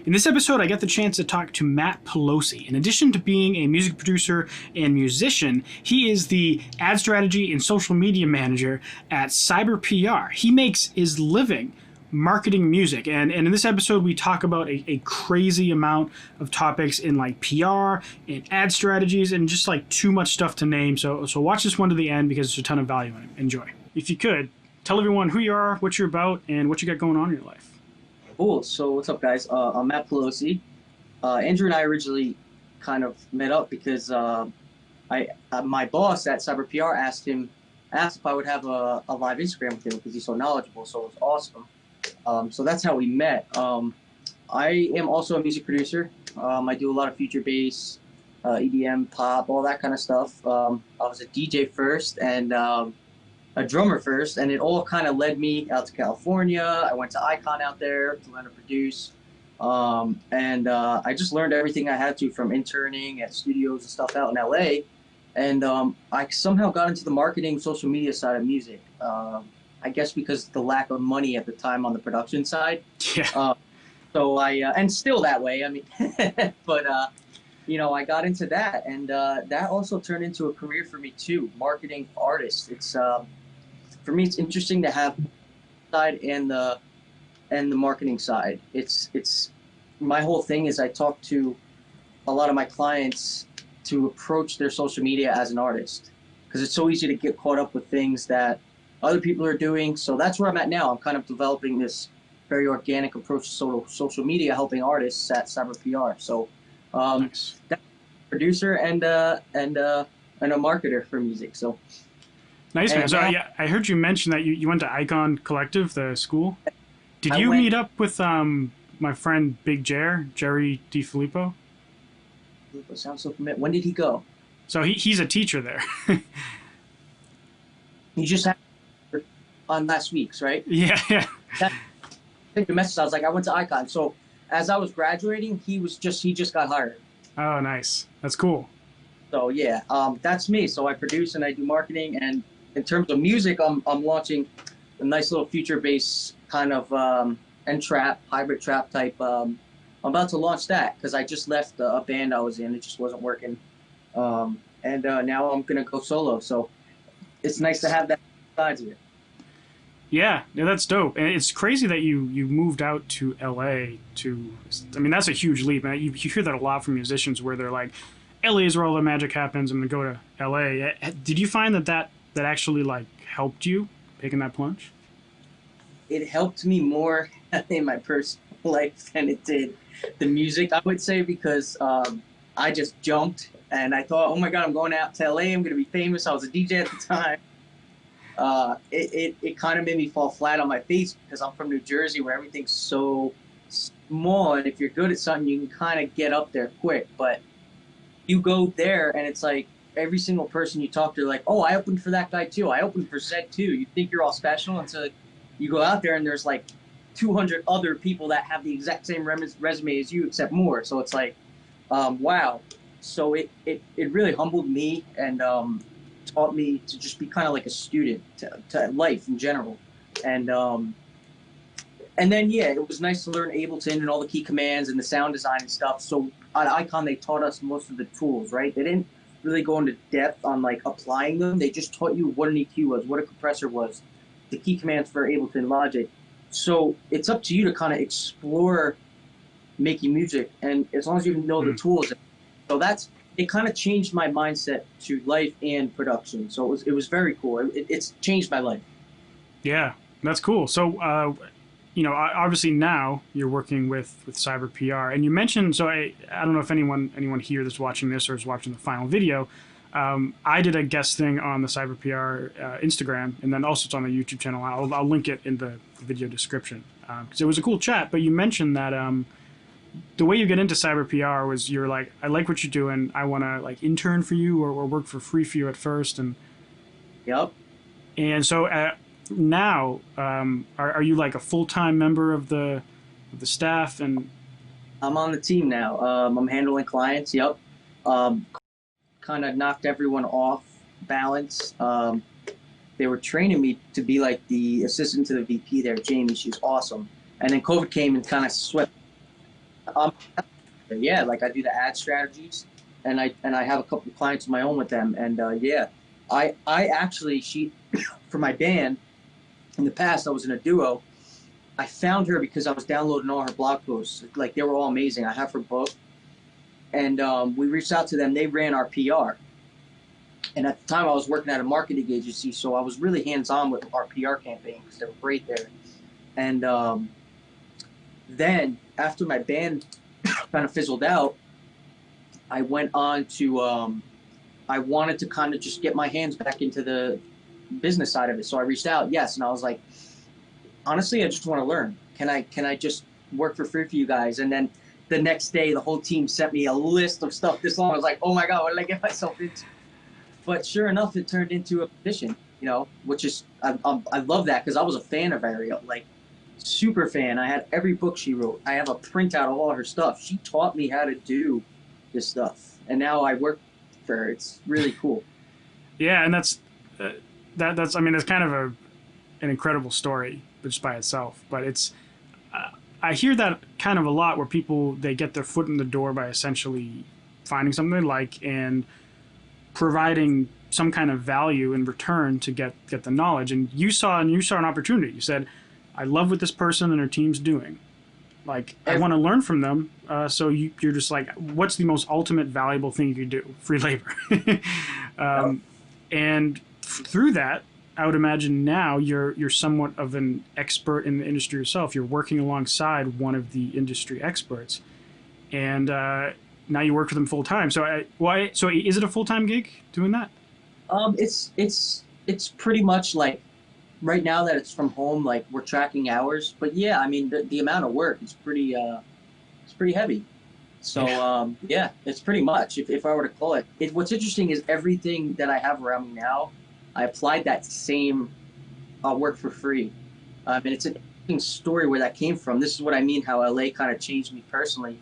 In this episode, I got the chance to talk to Matt Pelosi. In addition to being a music producer and musician, he is the ad strategy and social media manager at Cyber PR. He makes his living marketing music. And in this episode, we talk about a crazy amount of topics in like PR and ad strategies and just like too much stuff to name. So watch this one to the end because there's a ton of value in it. Enjoy. If you could, tell everyone who you are, what you're about, and what you got going on in your life. Cool. So what's up, guys? I'm Matt Pelosi. Andrew and I originally kind of met up because my boss at Cyber PR asked if I would have a live Instagram with him because he's so knowledgeable. So it was awesome. So that's how we met. I am also a music producer. I do a lot of future bass, EDM, pop, all that kind of stuff. I was a DJ first and a drummer first, and it all kind of led me out to California. I went to Icon out there to learn to produce, and I just learned everything I had to from interning at studios and stuff out in LA, and I somehow got into the marketing social media side of music. I guess because of the lack of money at the time on the production side. Yeah. So and still that way, I mean, but I got into that, and that also turned into a career for me too, marketing artists. It's for me, it's interesting to have side and the marketing side. It's my whole thing is I talk to a lot of my clients to approach their social media as an artist because it's so easy to get caught up with things that other people are doing. So that's where I'm at now. I'm kind of developing this very organic approach to social media, helping artists at Cyber PR. So Nice. that's a producer and a marketer for music. So. Nice, man. And, So I heard you mention that you went to Icon Collective, the school. Did you meet up with my friend Big Jerry DiFilippo? Sounds so familiar. When did he go? So he's a teacher there. He just had on last week's, right? Yeah. I think the message. I was like, I went to Icon. So as I was graduating, he just got hired. Oh, nice. That's cool. So yeah, that's me. So I produce and I do marketing, and in terms of music, I'm launching a nice little future bass kind of and trap, hybrid trap type. I'm about to launch that because I just left a band I was in. It just wasn't working, and now I'm gonna go solo. So it's nice to have that sides of it. Yeah, that's dope. And it's crazy that you moved out to LA I mean, that's a huge leap, man. You hear that a lot from musicians where they're like, LA is where all the magic happens. I'm going to go to LA. Did you find that actually like helped you taking that plunge? It helped me more in my personal life than it did the music, I would say, because I just jumped and I thought, oh my God, I'm going out to LA. I'm going to be famous. I was a DJ at the time. It kind of made me fall flat on my face because I'm from New Jersey where everything's so small. And if you're good at something, you can kind of get up there quick. But you go there and it's like every single person you talk to, like, oh, I opened for that guy too. I opened for Zed too. You think you're all special until you go out there and there's like 200 other people that have the exact same resume as you, except more. So it's like, wow. So it really humbled me and taught me to just be kind of like a student to life in general. And then, yeah, it was nice to learn Ableton and all the key commands and the sound design and stuff. So at Icon, they taught us most of the tools, right? They didn't really go into depth on like applying them. They just taught you what an EQ was, what a compressor was, the key commands for Ableton Logic. So it's up to you to kind of explore making music. And as long as you know the tools. So it kind of changed my mindset to life and production. So it was very cool. It's changed my life. Yeah, that's cool. So, obviously now you're working with Cyber PR, and you mentioned. So I don't know if anyone here that's watching this or is watching the final video. I did a guest thing on the Cyber PR Instagram, and then also it's on the YouTube channel. I'll link it in the video description because it was a cool chat. But you mentioned that the way you get into Cyber PR was you're like, I like what you're doing. I want to like intern for you or work for free for you at first, and Yep. And so now, are you like a full-time member of the staff? And I'm on the team now. I'm handling clients. Yep. Kind of knocked everyone off balance. They were training me to be like the assistant to the VP there, Jamie. She's awesome. And then COVID came and kind of swept Um, yeah, like I do the ad strategies, and I have a couple of clients of my own with them, and yeah, I actually she for my band in the past I was in a duo. I found her because I was downloading all her blog posts. Like they were all amazing. I have her book, and we reached out to them. They ran our PR, and at the time I was working at a marketing agency, so I was really hands on with our PR campaign because they were great there. And then after my band kind of fizzled out, I went on to I wanted to kind of just get my hands back into the business side of it. So I reached out, yes, and I was like, honestly, I just want to learn. Can I just work for free for you guys? And then the next day, the whole team sent me a list of stuff this long. I was like, oh my god, what did I get myself into? But sure enough, it turned into a position, which is I love that because I was a fan of Ariel, like super fan. I had every book she wrote. I have a printout of all her stuff. She taught me how to do this stuff, and now I work for her. It's really cool. Yeah, and that's I mean, it's kind of an incredible story just by itself. But it's I hear that kind of a lot where people they get their foot in the door by essentially finding something they like and providing some kind of value in return to get the knowledge. And you saw an opportunity. You said, I love what this person and her team's doing. Like, I want to learn from them. So you're just like, what's the most ultimate valuable thing you could do? Free labor. And through that, I would imagine now you're somewhat of an expert in the industry yourself. You're working alongside one of the industry experts, and now you work with them full time. So why? So is it a full time gig doing that? It's pretty much like right now that it's from home. Like we're tracking hours, but yeah, I mean the amount of work is pretty heavy. So yeah, it's pretty much if I were to call it. What's interesting is everything that I have around me now, I applied that same work for free. And it's an interesting story where that came from. This is what I mean, how LA kind of changed me personally.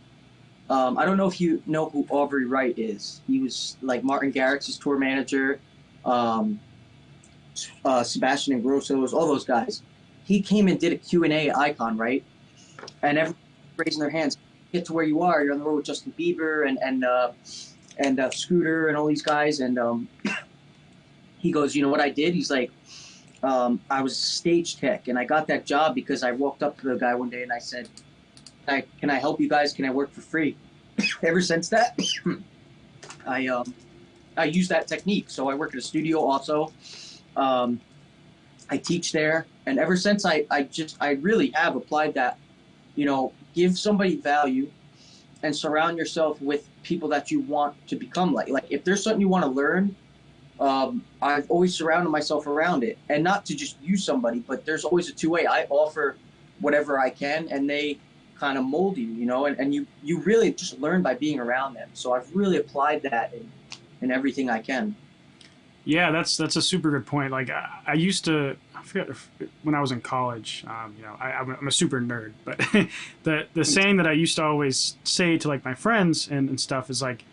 I don't know if you know who Aubrey Wright is. He was like Martin Garrix's tour manager, Sebastian Ingrosso's, all those guys. He came and did a Q&A at Icon, right? And everyone raising their hands. Get to where you are. You're on the road with Justin Bieber and Scooter and all these guys. And he goes, you know what I did? He's like, I was stage tech, and I got that job because I walked up to the guy one day and I said, can I help you guys? Can I work for free? Ever since that, I use that technique. So I work at a studio also. I teach there, and ever since I really have applied that. Give somebody value, and surround yourself with people that you want to become like. Like if there's something you want to learn, I've always surrounded myself around it, and not to just use somebody, but there's always a two-way. I offer whatever I can, and they kind of mold you, and you really just learn by being around them. So I've really applied that in everything I can. Yeah, that's a super good point. Like I used to, I forget when I was in college. I'm a super nerd, but the saying that I used to always say to like my friends and stuff is like,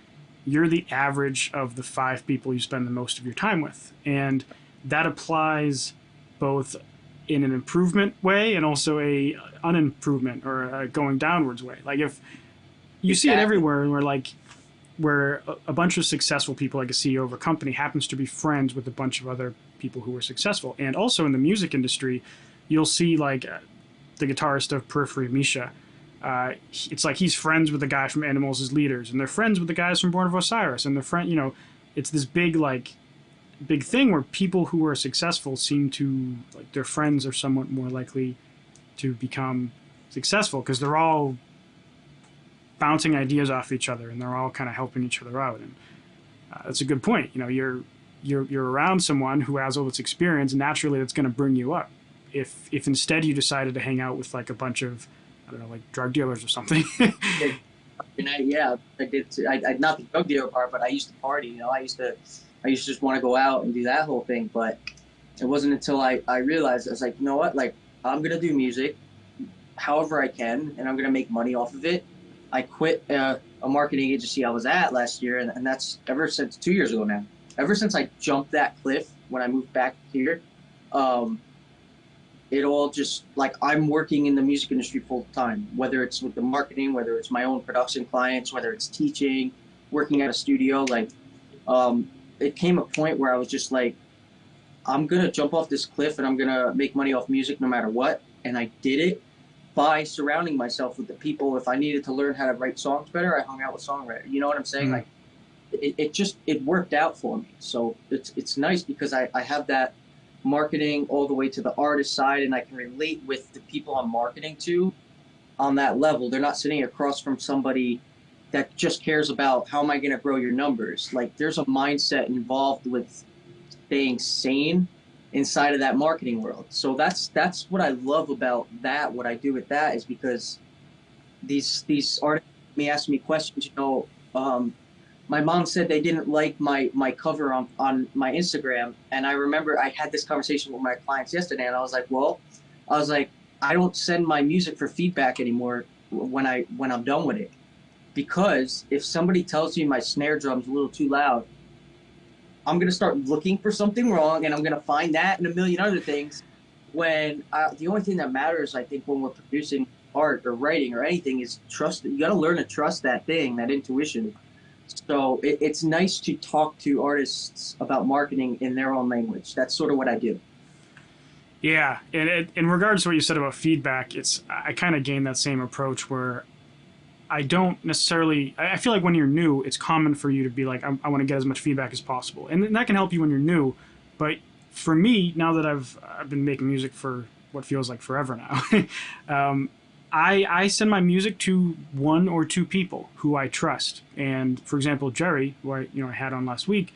you're the average of the 5 people you spend the most of your time with, and that applies both in an improvement way and also a unimprovement or a going downwards way. Like if you see it everywhere, where a bunch of successful people, like a CEO of a company, happens to be friends with a bunch of other people who are successful. And also in the music industry, you'll see like the guitarist of Periphery, Misha. It's like he's friends with the guy from Animals as Leaders, and they're friends with the guys from Born of Osiris, and it's this big thing where people who are successful seem to, like, their friends are somewhat more likely to become successful because they're all bouncing ideas off each other, and they're all kind of helping each other out. And that's a good point. You're around someone who has all this experience, naturally that's going to bring you up. If instead you decided to hang out with like a bunch of, I don't know, like drug dealers or something. And I did. I not the drug dealer part, but I used to party. I used to just want to go out and do that whole thing. But it wasn't until I realized, I was like, you know what? Like, I'm gonna do music, however I can, and I'm gonna make money off of it. I quit a marketing agency I was at last year, and that's ever since 2 years ago now. Ever since I jumped that cliff when I moved back here, it all just like I'm working in the music industry full time, whether it's with the marketing, whether it's my own production clients, whether it's teaching, working at a studio. Like, it came a point where I was just like, I'm gonna jump off this cliff and I'm gonna make money off music no matter what. And I did it by surrounding myself with the people. If I needed to learn how to write songs better, I hung out with songwriters. You know what I'm saying? Mm. Like, it worked out for me. So it's nice because I have that marketing all the way to the artist side, and I can relate with the people I'm marketing to on that level. They're not sitting across from somebody that just cares about how am I going to grow your numbers. Like, there's a mindset involved with staying sane inside of that marketing world. So that's what I love about that. What I do with that is because these artists may ask me questions. My mom said they didn't like my cover on my Instagram. And I remember I had this conversation with my clients yesterday, and I was like, I don't send my music for feedback anymore when I'm done with it. Because if somebody tells me my snare drum's a little too loud, I'm going to start looking for something wrong, and I'm going to find that and a million other things. When the only thing that matters, I think, when we're producing art or writing or anything is trust. You got to learn to trust that thing, that intuition. So it's nice to talk to artists about marketing in their own language. That's sort of what I do. Yeah, and in regards to what you said about feedback, I kind of gained that same approach where I don't necessarily. I feel like when you're new, it's common for you to be like, I want to get as much feedback as possible, and that can help you when you're new. But for me, now that I've been making music for what feels like forever now, I send my music to one or two people who I trust. And for example, Jerry, who I had on last week,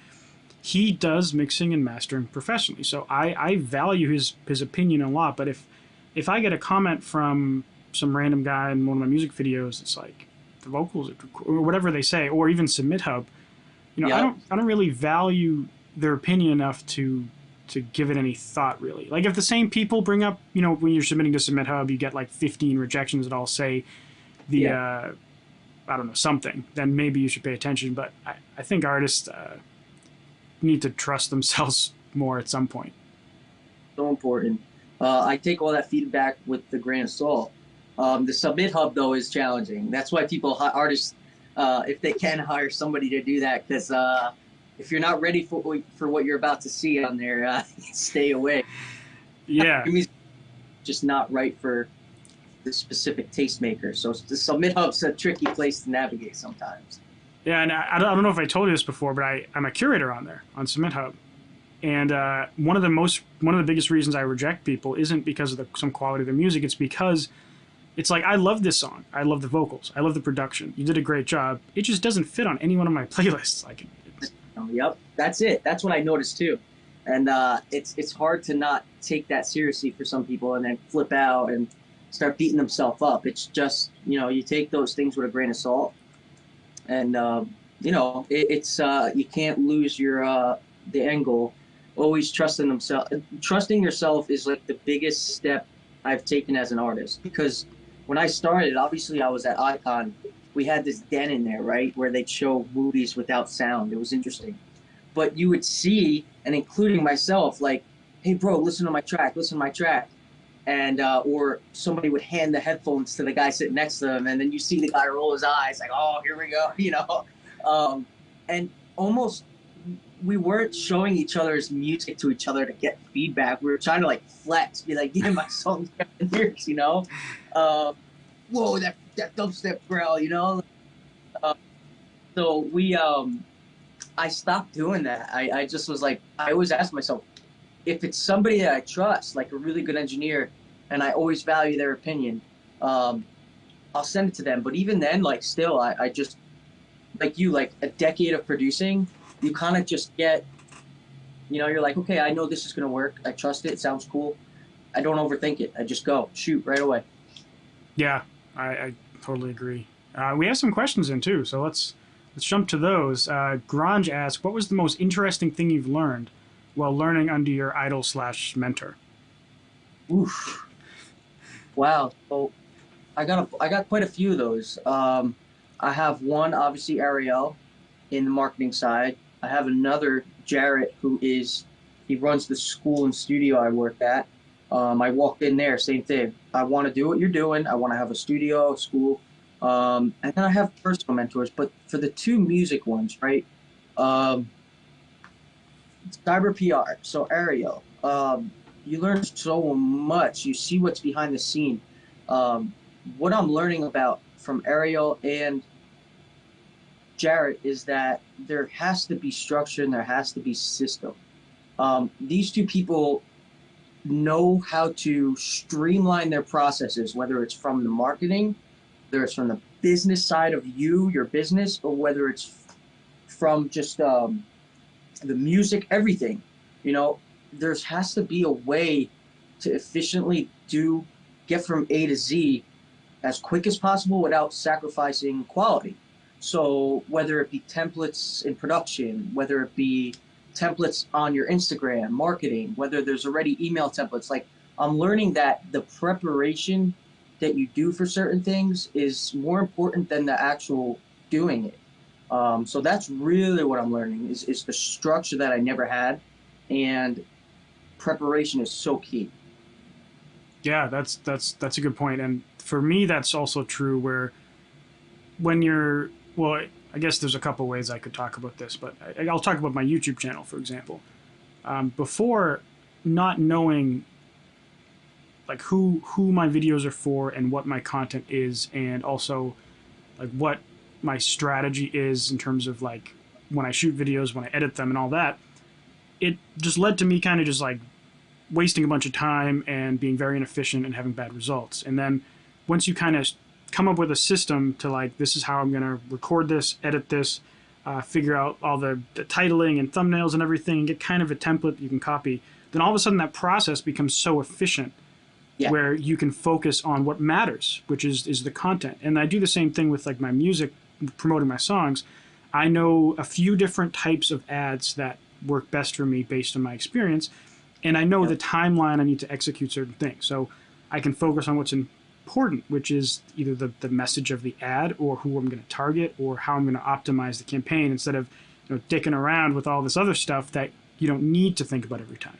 he does mixing and mastering professionally. So I value his opinion a lot. But if I get a comment from some random guy in one of my music videos, it's like the vocals or whatever they say, or even Submit Hub, Yeah. I don't really value their opinion enough to give it any thought, really. Like, if the same people bring up, when you're submitting to Submit Hub, you get like 15 rejections that all say I don't know, something, then maybe you should pay attention. But I think artists need to trust themselves more at some point. So important. I take all that feedback with a grain of salt. The Submit Hub, though, is challenging. That's why artists, if they can, hire somebody to do that, because if you're not ready for what you're about to see on there, stay away. Yeah. Just not right for the specific tastemaker. So the Submit Hub's a tricky place to navigate sometimes. Yeah, and I don't know if I told you this before, but I'm a curator on there, on Submit Hub. And one of the biggest reasons I reject people isn't because of some quality of the music. It's because it's like, I love this song. I love the vocals. I love the production. You did a great job. It just doesn't fit on any one of my playlists. Yep, that's it. That's what I noticed too. And it's hard to not take that seriously for some people and then flip out and start beating themselves up. It's just, you take those things with a grain of salt. And, it's you can't lose your the end goal. Always trusting themselves. Trusting yourself is like the biggest step I've taken as an artist. Because when I started, obviously I was at Icon. We had this den in there, right, where they'd show movies without sound. It was interesting. But you would see, and including myself, like, hey, bro, listen to my track. And or somebody would hand the headphones to the guy sitting next to them, and then you see the guy roll his eyes, like, oh, here we go, and almost we weren't showing each other's music to each other to get feedback. We were trying to like flex, be like, yeah, my song's got lyrics, whoa, that dubstep growl, so we I stopped doing that. I just was like, I always ask myself, if it's somebody that I trust, like a really good engineer, and I always value their opinion, I'll send it to them. But even then, like, still, I just, like a decade of producing, you kind of just get, you're like, okay, I know this is going to work. I trust it. It sounds cool. I don't overthink it. I just go, shoot right away. Yeah, I totally agree. We have some questions in, too, so let's jump to those. Grange asks, what was the most interesting thing you've learned while learning under your idol/mentor? Oof. Wow. So I got quite a few of those. I have one, obviously, Ariel in the marketing side. I have another, Jarrett, he runs the school and studio I work at. I walked in there, same thing. I want to do what you're doing. I want to have a studio, school, and then I have personal mentors. But for the two music ones, right? Um, Cyber PR, so Ariel, you learn so much. You see what's behind the scene. Um, what I'm learning about from Ariel and Jarrett is that there has to be structure and there has to be system. These two people know how to streamline their processes, whether it's from the marketing, whether it's from the business side of you, your business, or whether it's from just the music, everything. You know, there has to be a way to efficiently get from A to Z as quick as possible without sacrificing quality. So whether it be templates in production, whether it be templates on your Instagram, marketing, whether there's already email templates, like I'm learning that the preparation that you do for certain things is more important than the actual doing it. So that's really what I'm learning is the structure that I never had, and preparation is so key. Yeah, that's a good point. And for me, that's also true where when you're, well, I guess there's a couple ways I could talk about this, but I'll talk about my YouTube channel, for example. Before, not knowing like who my videos are for and what my content is, and also like what my strategy is in terms of like when I shoot videos, when I edit them and all that, it just led to me kind of just like wasting a bunch of time and being very inefficient and having bad results. And then once you kind of come up with a system to like, this is how I'm going to record this, edit this, figure out all the titling and thumbnails and everything, and get kind of a template you can copy, then all of a sudden that process becomes so efficient. Yeah. Where you can focus on what matters, which is the content. And I do the same thing with like my music, promoting my songs. I know a few different types of ads that work best for me based on my experience, and I know the timeline I need to execute certain things. So I can focus on what's important, which is either the message of the ad or who I'm going to target or how I'm going to optimize the campaign, instead of dicking around with all this other stuff that you don't need to think about every time.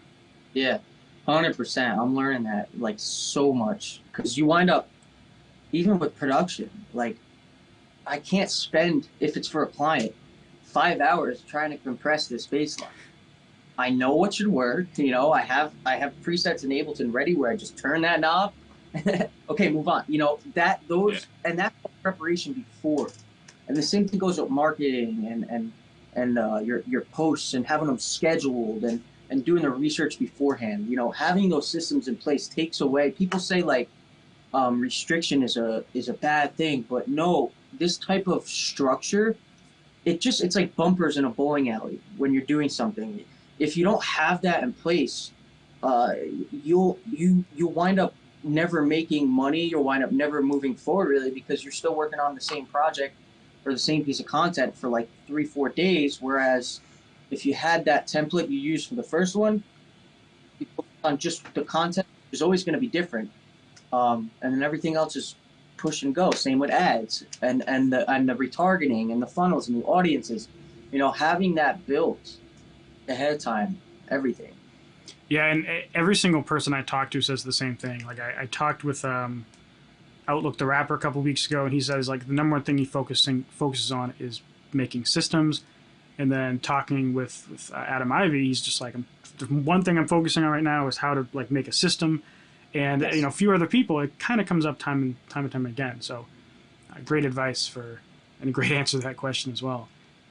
Yeah. 100%. I'm learning that like so much, because you wind up, even with production, like I can't spend, if it's for a client, 5 hours trying to compress this bass line. I know what should work. I have presets in Ableton ready where I just turn that knob. Okay, move on. And that's preparation before. And the same thing goes with marketing and your posts and having them scheduled and doing the research beforehand. Having those systems in place takes away. People say like restriction is a bad thing, but no, this type of structure, it's like bumpers in a bowling alley when you're doing something. If you don't have that in place, you'll wind up never making money. You'll wind up never moving forward, really, because you're still working on the same project or the same piece of content for like 3-4 days, whereas if you had that template you used for the first one, on just the content is always going to be different, and then everything else is push and go. Same with ads and the retargeting and the funnels and the audiences. Having that built ahead of time, everything. Yeah, and every single person I talk to says the same thing. Like I talked with Outlook the rapper a couple weeks ago, and he says like the number one thing he focuses on is making systems. And then talking with Adam Ivy, he's just like, the one thing I'm focusing on right now is how to like make a system, and yes. A few other people. It kind of comes up time and time again. So, great advice and a great answer to that question as well.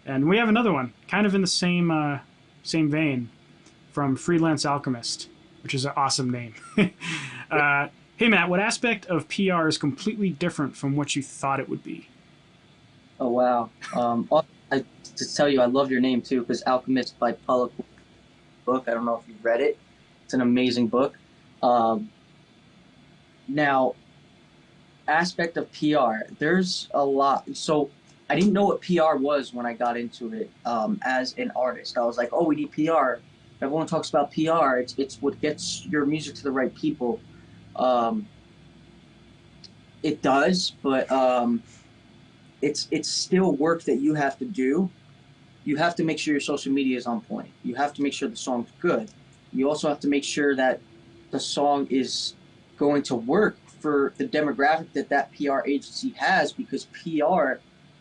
And we have another one, kind of in the same vein, from Freelance Alchemist, which is an awesome name. Hey Matt, what aspect of PR is completely different from what you thought it would be? Oh wow. To tell you, I love your name too, because Alchemist by Paulo book. I don't know if you've read it. It's an amazing book. Now, aspect of PR, there's a lot. So I didn't know what PR was when I got into it as an artist. I was like, oh, we need PR. Everyone talks about PR. It's what gets your music to the right people. It does, but it's still work that you have to do. You have to make sure your social media is on point. You have to make sure the song's good. You also have to make sure that the song is going to work for the demographic that that PR agency has, because PR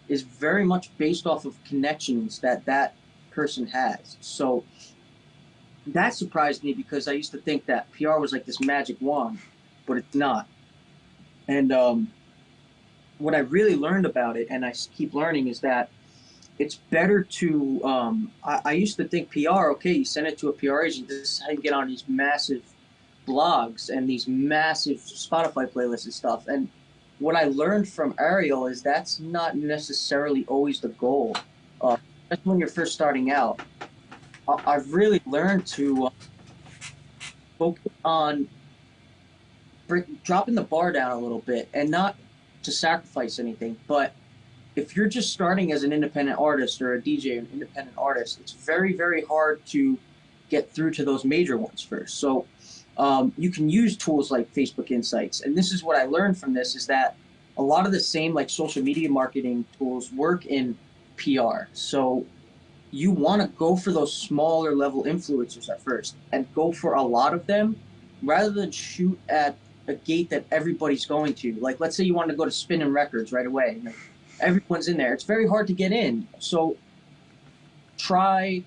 is very much based off of connections that that person has. So that surprised me, because I used to think that PR was like this magic wand, but it's not. And what I really learned about it, and I keep learning, is that it's better to. I used to think PR, okay, you send it to a PR agent. This is how you get on these massive blogs and these massive Spotify playlists and stuff. And what I learned from Ariel is that's not necessarily always the goal. Especially when you're first starting out. I've really learned to focus on dropping the bar down a little bit, and not to sacrifice anything. But if you're just starting as an independent artist or a DJ, an independent artist, it's very, very hard to get through to those major ones first. So you can use tools like Facebook Insights. And this is what I learned from this, is that a lot of the same like social media marketing tools work in PR. So you want to go for those smaller level influencers at first, and go for a lot of them rather than shoot at a gate that everybody's going to. Like, let's say you want to go to Spinning Records right away. Like, everyone's in there. It's very hard to get in. So try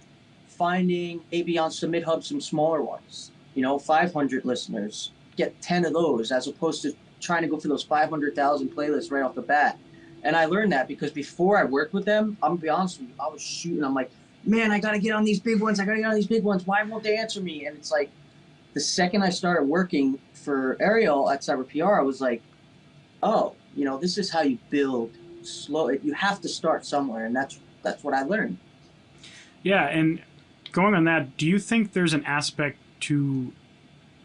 finding maybe on Submit Hub some smaller ones, 500 listeners, get 10 of those, as opposed to trying to go for those 500,000 playlists right off the bat. And I learned that because before I worked with them, I'm gonna be honest with you, I was shooting. I'm like, man, I gotta get on these big ones. Why won't they answer me? And it's like, the second I started working for Ariel at Cyber PR, I was like, oh, this is how you build slow. You have to start somewhere, and that's what I learned. Yeah, and going on that, do you think there's an aspect to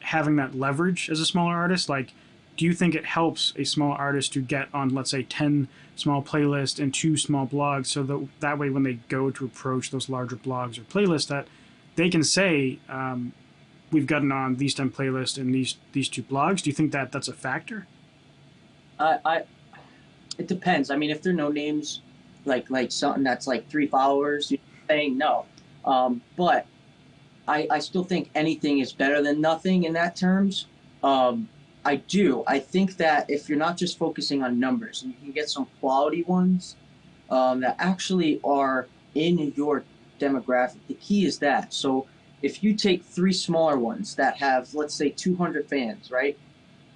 having that leverage as a smaller artist? Like, do you think it helps a small artist to get on, let's say, 10 small playlists and 2 small blogs, so that way when they go to approach those larger blogs or playlists, that they can say, we've gotten on these 10 playlists and these 2 blogs? Do you think that that's a factor? It depends. I mean, if they're no names, like something that's like 3 followers, you're saying no. But I still think anything is better than nothing in that terms. I do. I think that if you're not just focusing on numbers, and you can get some quality ones that actually are in your demographic, the key is that. So if you take 3 smaller ones that have, let's say, 200 fans, right,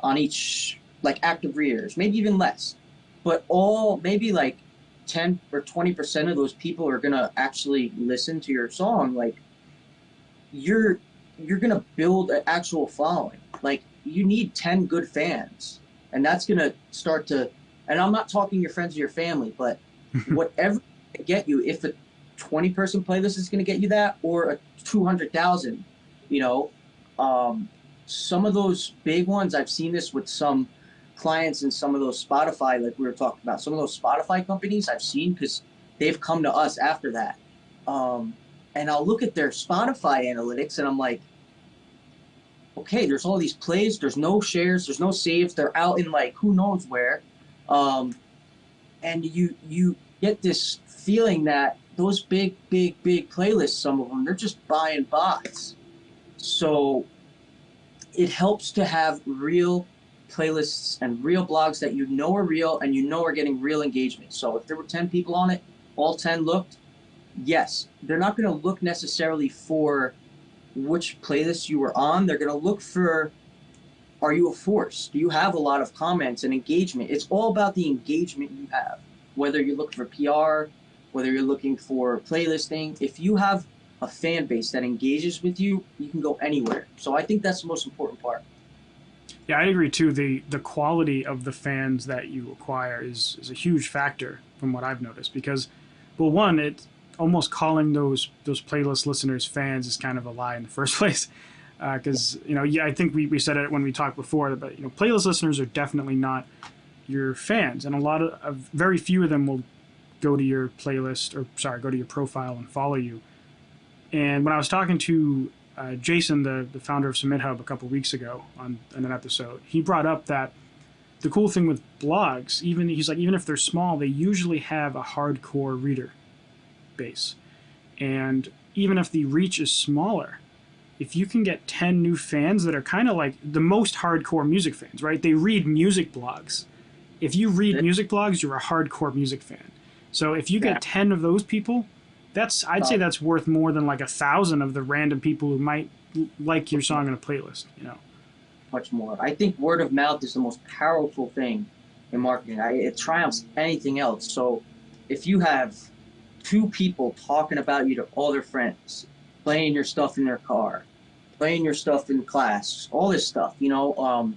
on each, like, active readers, maybe even less, but all maybe like 10 or 20% of those people are gonna actually listen to your song, like, you're gonna build an actual following. Like, you need 10 good fans, and that's gonna start to. And I'm not talking your friends or your family, but whatever get you, if a 20-person playlist is gonna get you that, or a 200,000, some of those big ones. I've seen this with some clients and some of those Spotify, like we were talking about, some of those Spotify companies I've seen, because they've come to us after that. And I'll look at their Spotify analytics, and I'm like, okay, there's all these plays, there's no shares, there's no saves, they're out in like who knows where. And you get this feeling that those big playlists, some of them, they're just buying bots. So it helps to have real playlists and real blogs that are real, and are getting real engagement. So if there were 10 people on it, all 10 looked, yes, they're not going to look necessarily for which playlist you were on. They're going to look for, are you a force? Do you have a lot of comments and engagement? It's all about the engagement you have, whether you're looking for PR, whether you're looking for playlisting. If you have a fan base that engages with you, you can go anywhere. So I think that's the most important part. Yeah, I agree too. The quality of the fans that you acquire is a huge factor from what I've noticed, because, well, one, it's almost calling those playlist listeners fans is kind of a lie in the first place, because I think we said it when we talked before, but playlist listeners are definitely not your fans, and very few of them will go to your playlist, go to your profile and follow you. And when I was talking to Jason, the founder of Submit Hub, a couple weeks ago on an episode, he brought up that the cool thing with blogs, even if they're small, they usually have a hardcore reader base. And even if the reach is smaller, if you can get 10 new fans that are kind of like the most hardcore music fans, right? They read music blogs. If you read music blogs, you're a hardcore music fan. So if you get 10 of those people, I'd say that's worth more than like 1,000 of the random people who might like your song in a playlist, you know. Much more. I think word of mouth is the most powerful thing in marketing. It triumphs anything else. So if you have 2 people talking about you to all their friends, playing your stuff in their car, playing your stuff in class, all this stuff, you know,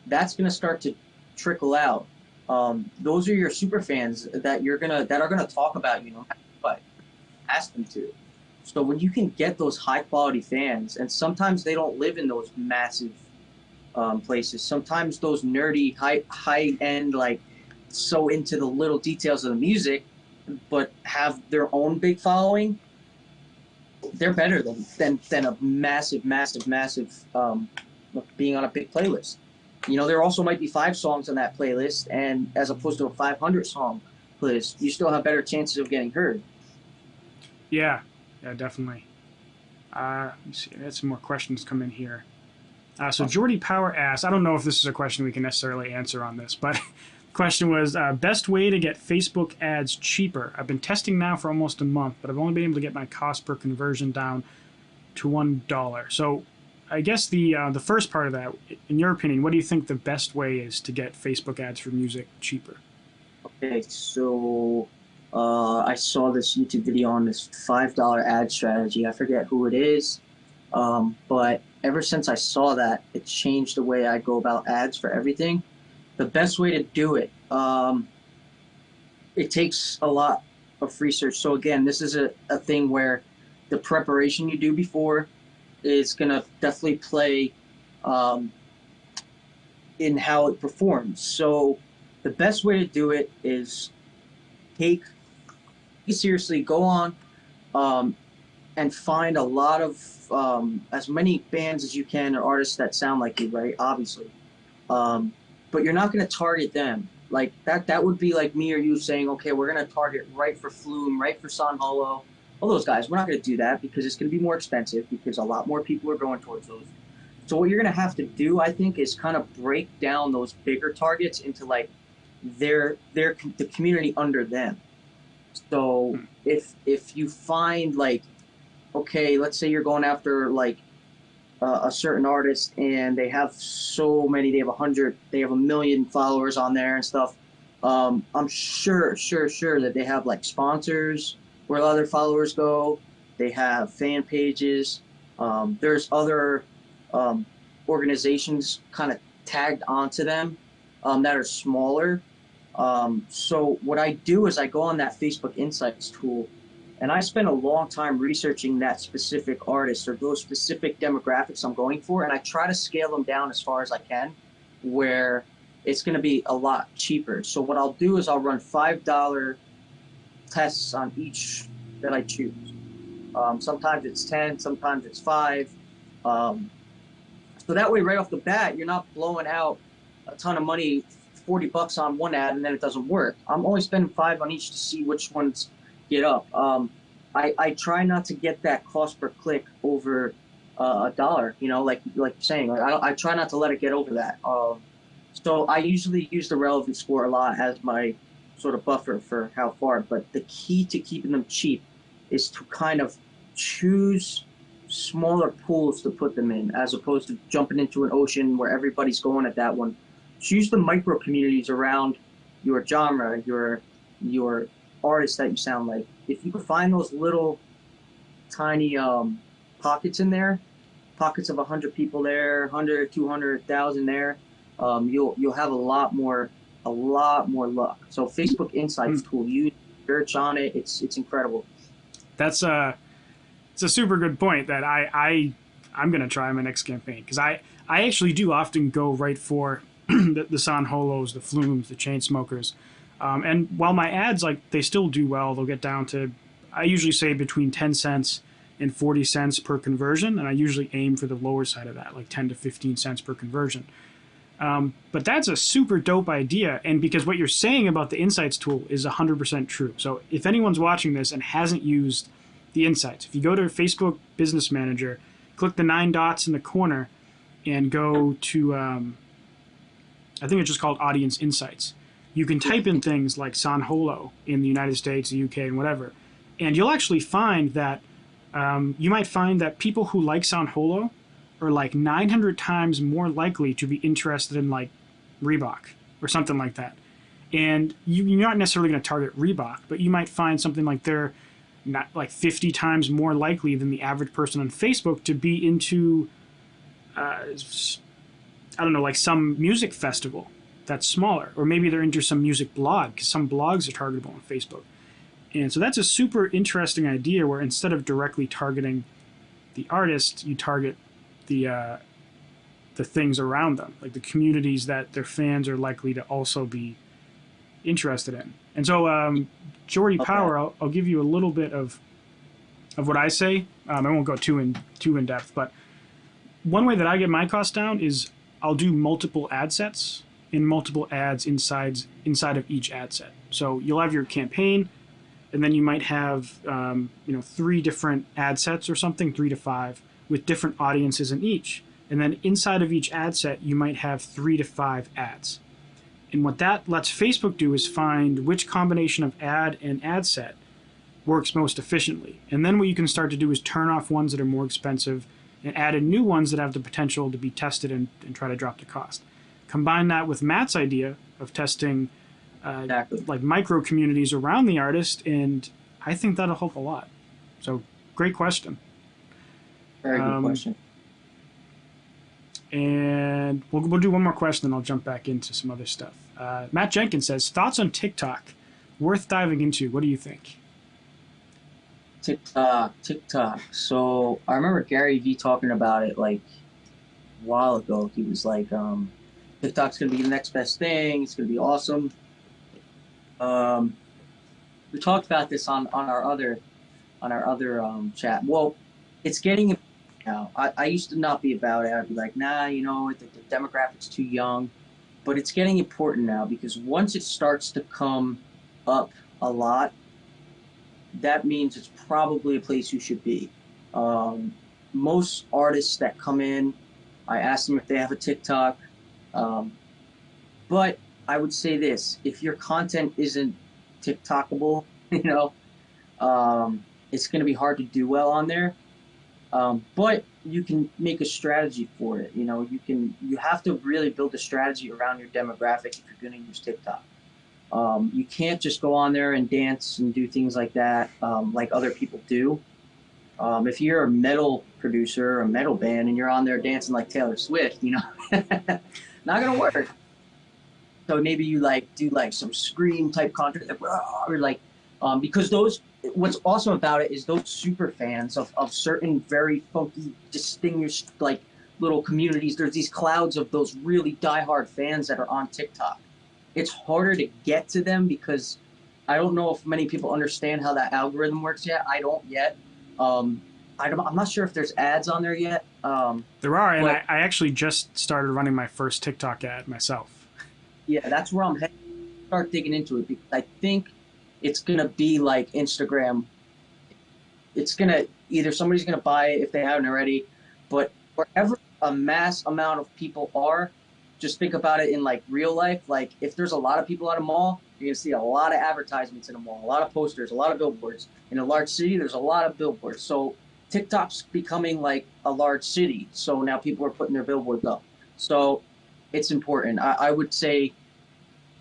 that's going to start to trickle out. Those are your super fans that are gonna talk about you, no matter what. Ask them to. So when you can get those high quality fans, and sometimes they don't live in those massive places. Sometimes those nerdy high end, like so into the little details of the music, but have their own big following. They're better than a massive being on a big playlist. You know, there also might be 5 songs on that playlist, and as opposed to a 500 song playlist, you still have better chances of getting heard. Yeah, definitely. Let me see. I had some more questions come in here. So Jordy Power asks, I don't know if this is a question we can necessarily answer on this, but the question was, best way to get Facebook ads cheaper? I've been testing now for almost a month, but I've only been able to get my cost per conversion down to $1. So I guess the first part of that, in your opinion, what do you think the best way is to get Facebook ads for music cheaper? Okay, so I saw this YouTube video on this $5 ad strategy. I forget who it is, but ever since I saw that, it changed the way I go about ads for everything. The best way to do it, it takes a lot of research. So again, this is a thing where the preparation you do before is going to definitely play in how it performs. So the best way to do it is seriously go on and find a lot of as many bands as you can or artists that sound like you, right? Obviously. But you're not going to target them. Like that would be like me or you saying, okay, we're going to target right for Flume, right for San Holo, all those guys. We're not going to do that because it's going to be more expensive because a lot more people are going towards those. So what you're going to have to do, I think, is kind of break down those bigger targets into like the community under them. So if you find like, okay, let's say you're going after like a certain artist and they have so many, they have 100, they have 1 million followers on there and stuff. I'm sure that they have like sponsors where other followers go. They have fan pages. There's other organizations kind of tagged onto them that are smaller. So what I do is I go on that Facebook Insights tool and I spend a long time researching that specific artist or those specific demographics I'm going for, and I try to scale them down as far as I can where it's going to be a lot cheaper. So what I'll do is I'll run $5 tests on each that I choose. Sometimes it's 10, sometimes it's 5. So that way, right off the bat, you're not blowing out a ton of money, $40 on one ad, and then it doesn't work. I'm only spending 5 on each to see which ones get up. I try not to get that cost per click over $1. You know, like you're saying, like I try not to let it get over that. So I usually use the relevance score a lot as my sort of buffer for how far. But the key to keeping them cheap is to kind of choose smaller pools to put them in, as opposed to jumping into an ocean where everybody's going at that one. Choose the micro communities around your genre, your artist that you sound like. If you can find those little tiny pockets in there, pockets of 100 people there, 100, 200, 1,000 there, you'll have a lot more luck. So Facebook Insights tool, you search on it, it's incredible. It's a super good point that I'm going to try my next campaign, because I actually do often go right for the San Holos, the Flumes, the Chainsmokers. And while my ads, like, they still do well, they'll get down to, I usually say between 10 cents and 40 cents per conversion, and I usually aim for the lower side of that, like 10 to 15 cents per conversion. But that's a super dope idea, and because what you're saying about the Insights tool is 100% true. So if anyone's watching this and hasn't used the Insights, if you go to Facebook Business Manager, click the 9 dots in the corner and go to, I think it's just called Audience Insights. You can type in things like Sanholo in the United States, the UK, and whatever, and you'll actually find that you might find that people who like Sanholo are like 900 times more likely to be interested in like Reebok or something like that. And you're not necessarily going to target Reebok, but you might find something like they're not like 50 times more likely than the average person on Facebook to be into, I don't know, like some music festival that's smaller. Or maybe they're into some music blog, because some blogs are targetable on Facebook. And so that's a super interesting idea where instead of directly targeting the artist, you target the things around them, like the communities that their fans are likely to also be interested in. And so, Jordy Power, I'll give you a little bit of what I say. I won't go too in depth, but one way that I get my costs down is I'll do multiple ad sets and multiple ads inside of each ad set. So you'll have your campaign, and then you might have 3 different ad sets or something, 3 to 5, with different audiences in each. And then inside of each ad set, you might have 3 to 5 ads. And what that lets Facebook do is find which combination of ad and ad set works most efficiently. And then what you can start to do is turn off ones that are more expensive and add in new ones that have the potential to be tested and try to drop the cost. Combine that with Matt's idea of testing like micro communities around the artist, and I think that'll help a lot. So, great question. Very good question. And we'll do one more question, then I'll jump back into some other stuff. Matt Jenkins says, thoughts on TikTok? Worth diving into. What do you think? TikTok. So I remember Gary Vee talking about it like a while ago. He was like, TikTok's going to be the next best thing. It's going to be awesome. We talked about this on our other chat. Well, it's getting now. I used to not be about it. I'd be like, nah, the demographic's too young. But it's getting important now because once it starts to come up a lot, that means it's probably a place you should be. Most artists that come in, I ask them if they have a TikTok. But I would say this, if your content isn't TikTokable, it's going to be hard to do well on there. But you can make a strategy for it. You have to really build a strategy around your demographic if you're going to use TikTok. You can't just go on there and dance and do things like that, like other people do. If you're a metal producer, a metal band, and you're on there dancing like Taylor Swift, not gonna work. So maybe you do some scream type content, or because what's awesome about it is those super fans of certain very funky, distinguished little communities. There's these clouds of those really diehard fans that are on TikTok. It's harder to get to them because I don't know if many people understand how that algorithm works yet. I don't yet. I'm not sure if there's ads on there yet. There are, and I actually just started running my first TikTok ad myself. Yeah, that's where I'm heading. Start digging into it because I think it's going to be like Instagram. It's going to either somebody's going to buy it if they haven't already, but wherever a mass amount of people are, just think about it in real life. If there's a lot of people at a mall, you're going to see a lot of advertisements in a mall, a lot of posters, a lot of billboards. In a large city, there's a lot of billboards. So TikTok's becoming like a large city. So now people are putting their billboards up. So it's important. I would say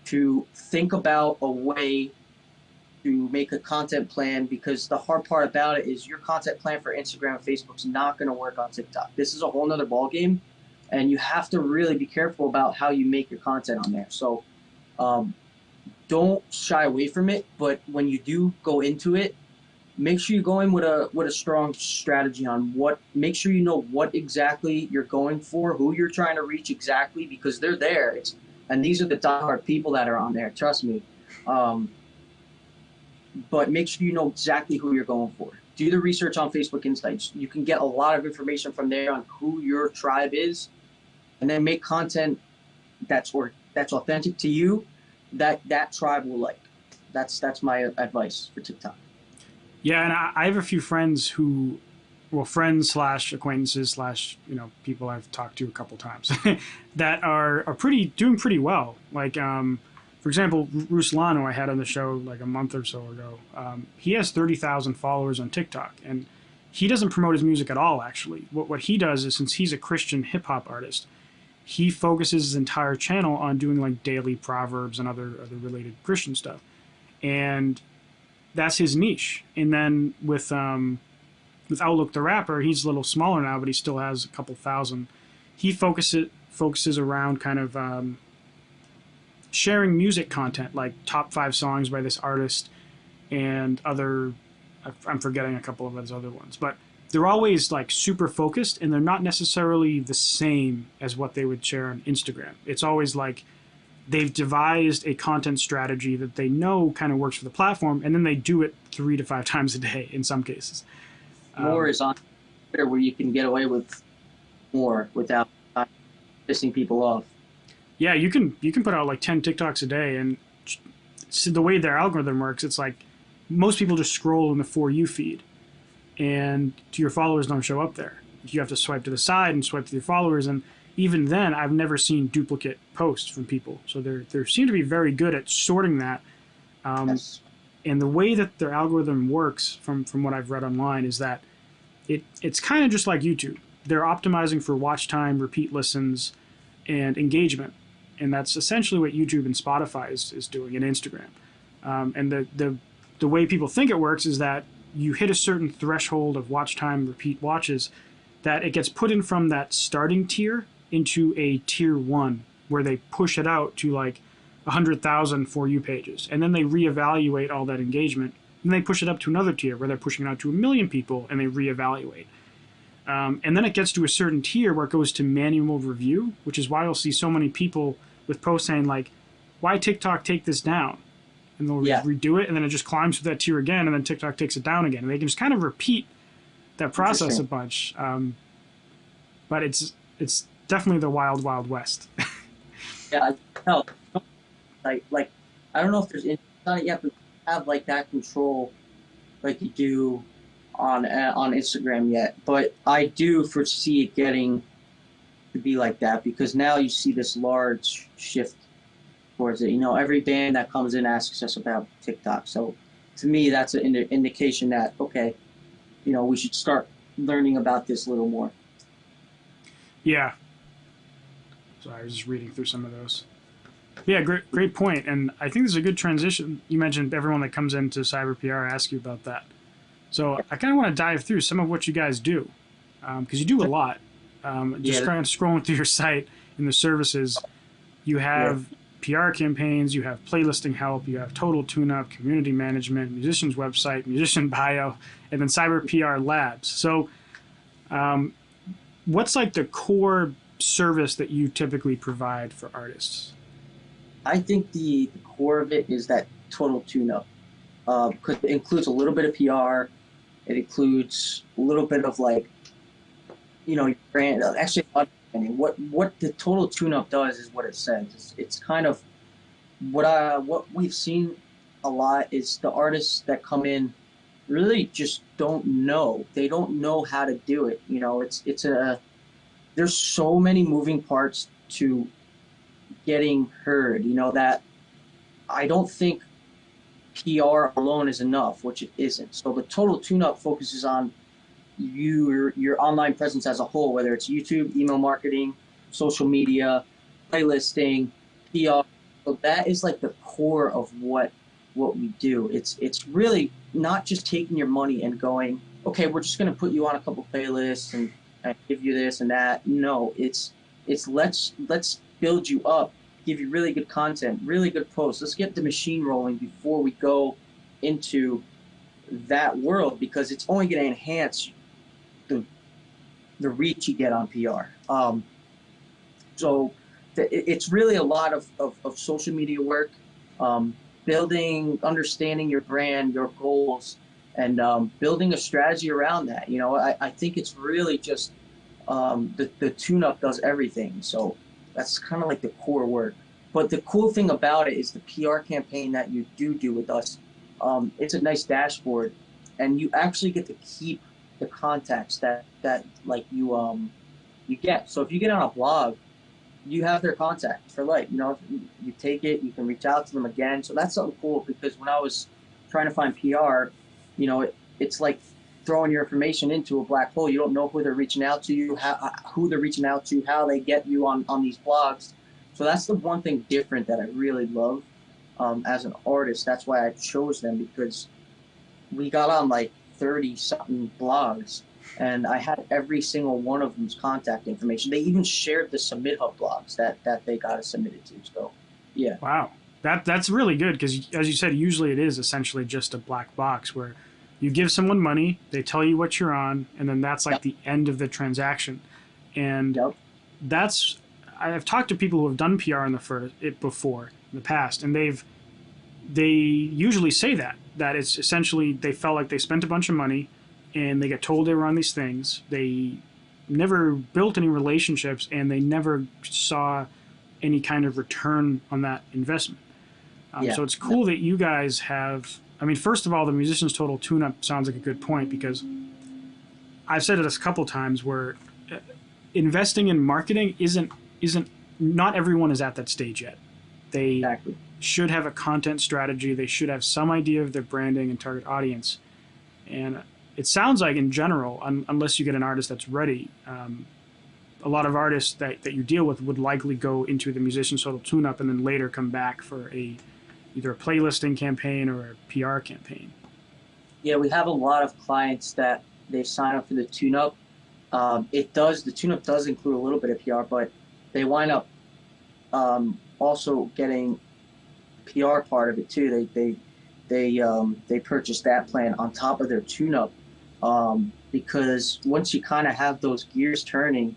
to think about a way to make a content plan, because the hard part about it is your content plan for Instagram and Facebook's not going to work on TikTok. This is a whole nother ballgame, and you have to really be careful about how you make your content on there. So don't shy away from it, but when you do go into it, make sure you go in with a strong strategy on make sure you know what exactly you're going for, who you're trying to reach exactly, because they're there. And these are the diehard people that are on there, trust me. But make sure you know exactly who you're going for. Do the research on Facebook Insights. You can get a lot of information from there on who your tribe is, and then make content that's authentic to you, that tribe will like. That's my advice for TikTok. Yeah, and I have a few friends who well, friends slash acquaintances slash, people I've talked to a couple times that are doing pretty well. Like, for example, Ruslano I had on the show like a month or so ago. He has 30,000 followers on TikTok, and he doesn't promote his music at all, actually. What he does is, since he's a Christian hip hop artist, he focuses his entire channel on doing like daily proverbs and other related Christian stuff. And that's his niche. And then with Outlook the Rapper, he's a little smaller now, but he still has a couple thousand. He focuses around kind of sharing music content, like top 5 songs by this artist and other. I'm forgetting a couple of those other ones, but they're always like super focused, and they're not necessarily the same as what they would share on Instagram. It's always like they've devised a content strategy that they know kind of works for the platform, and then they do it 3 to 5 times a day in some cases. More is on Twitter, where you can get away with more without pissing people off. Yeah, you can put out like 10 TikToks a day, and the way their algorithm works, it's like most people just scroll in the For You feed, and your followers don't show up there. You have to swipe to the side and swipe to your followers, and even then, I've never seen duplicate posts from people. So they seem to be very good at sorting that. Yes. And the way that their algorithm works, from what I've read online, is that it's kind of just like YouTube. They're optimizing for watch time, repeat listens, and engagement. And that's essentially what YouTube and Spotify is doing, and Instagram. And the way people think it works is that you hit a certain threshold of watch time, repeat watches, that it gets put in from that starting tier into a tier 1, where they push it out to like 100,000 For You pages. And then they reevaluate all that engagement. And they push it up to another tier where they're pushing it out to 1 million people, and they reevaluate. And then it gets to a certain tier where it goes to manual review, which is why you'll see so many people with posts saying like, why TikTok take this down? And they'll redo it, and then it just climbs to that tier again, and then TikTok takes it down again. And they can just kind of repeat that process a bunch. But it's definitely the wild, wild west. Yeah, I tell. Like I don't know if there's not yet, but have like that control like you do on Instagram yet. But I do foresee it getting to be like that, because now you see this large shift towards it. Every band that comes in asks us about TikTok. So to me, that's an indication that, okay, we should start learning about this a little more. Yeah. So I was just reading through some of those. Yeah, great point. And I think this is a good transition. You mentioned everyone that comes into Cyber PR asks you about that. So I kind of want to dive through some of what you guys do, because you do a lot. Just kind of scrolling through your site and the services, you have PR campaigns, you have playlisting help, you have total tune-up, community management, musician's website, musician bio, and then Cyber PR Labs. So what's like the core service that you typically provide for artists? I think the core of it is that total tune-up, because it includes a little bit of PR. It includes a little bit of like, your brand. Actually, what the total tune-up does is what it says. It's kind of what we've seen a lot is the artists that come in really just don't know. They don't know how to do it. There's so many moving parts to getting heard, that I don't think PR alone is enough, which it isn't. So the total tune-up focuses on your online presence as a whole, whether it's YouTube, email marketing, social media, playlisting, PR. So that is like the core of what we do. It's really not just taking your money and going, okay, we're just going to put you on a couple playlists and give you this and that. No, it's let's build you up, give you really good content, really good posts. Let's get the machine rolling before we go into that world, because it's only going to enhance the reach you get on PR. So it's really a lot of social media work, building, understanding your brand, your goals, and building a strategy around that. I think it's really just the tune-up does everything. So that's kind of like the core work. But the cool thing about it is the PR campaign that you do with us. It's a nice dashboard, and you actually get to keep the contacts that like you get. So if you get on a blog, you have their contact for life. You know, if you take it, you can reach out to them again. So that's something cool because when I was trying to find PR, you know, it's like throwing your information into a black hole. You don't know who they're reaching out to, who they're reaching out to, how they get you on these blogs. So that's the one thing different that I really love as an artist. That's why I chose them, because we got on like 30 something blogs, and I had every single one of them's contact information. They even shared the Submit Hub blogs that they got us submitted to. So, yeah. Wow. That's really good because, as you said, usually it is essentially just a black box where you give someone money, they tell you what you're on, and then that's like the end of the transaction. And that's, I've talked to people who have done PR before in the past, and they usually say that it's essentially they felt like they spent a bunch of money and they get told they were on these things. They never built any relationships and they never saw any kind of return on that investment. So it's cool that you guys have, I mean, first of all, the Musician's Total Tune-Up sounds like a good point, because I've said it a couple times where investing in marketing isn't not everyone is at that stage yet. They should have a content strategy. They should have some idea of their branding and target audience. And it sounds like in general, unless you get an artist that's ready, a lot of artists that you deal with would likely go into the Musician's Total Tune-Up and then later come back for either a playlisting campaign or a PR campaign. Yeah, we have a lot of clients that they sign up for the tune-up. The tune-up does include a little bit of PR, but they wind up also getting PR part of it too. They purchase that plan on top of their tune-up, because once you kind of have those gears turning,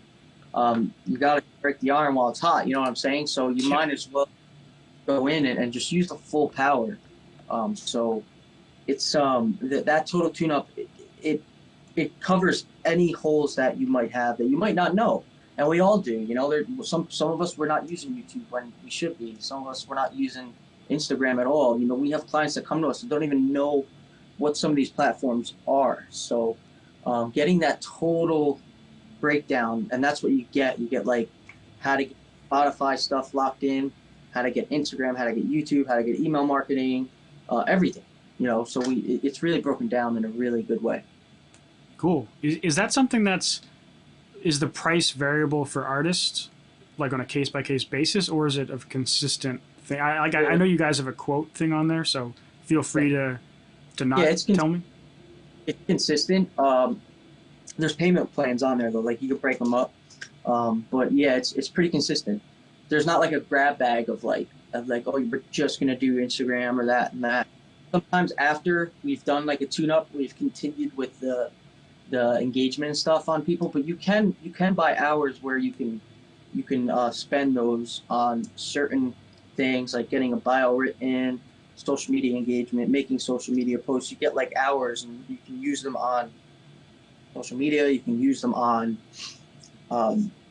you got to break the iron while it's hot. You know what I'm saying? So you might as well go in and just use the full power. So it's that total tune-up, it covers any holes that you might have that you might not know, and we all do. You know, some of us, we're not using YouTube when we should be. Some of us, we're not using Instagram at all. You know, we have clients that come to us that don't even know what some of these platforms are. So getting that total breakdown, and that's what you get. You get like how to get Spotify stuff locked in, how to get Instagram, how to get YouTube, how to get email marketing, everything. You know, so it's really broken down in a really good way. Cool. Is that something is the price variable for artists, like on a case-by-case basis, or is it a consistent thing? I know you guys have a quote thing on there, so feel free to not tell me. It's consistent. There's payment plans on there, though. Like, you can break them up. But, yeah, it's pretty consistent. There's not, like, a grab bag of, oh, we're just going to do Instagram or that and that. Sometimes after we've done, like, a tune-up, we've continued with the engagement and stuff on people, but you can buy hours where you can spend those on certain things, like getting a bio written, social media engagement, making social media posts. You get like hours, and you can use them on social media. You can use them on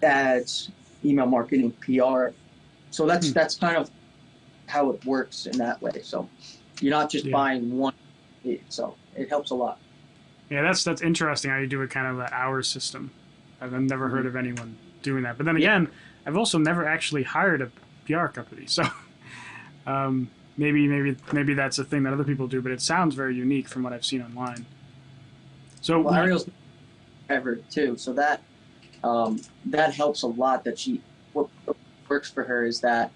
ads, email marketing, PR. So that's kind of how it works in that way. So you're not just buying one, so it helps a lot. Yeah, that's interesting how you do a kind of an hour system. I've never heard of anyone doing that. But then again, I've also never actually hired a PR company. So maybe that's a thing that other people do, but it sounds very unique from what I've seen online. So Ariel's ever too. So that helps a lot. What works for her is that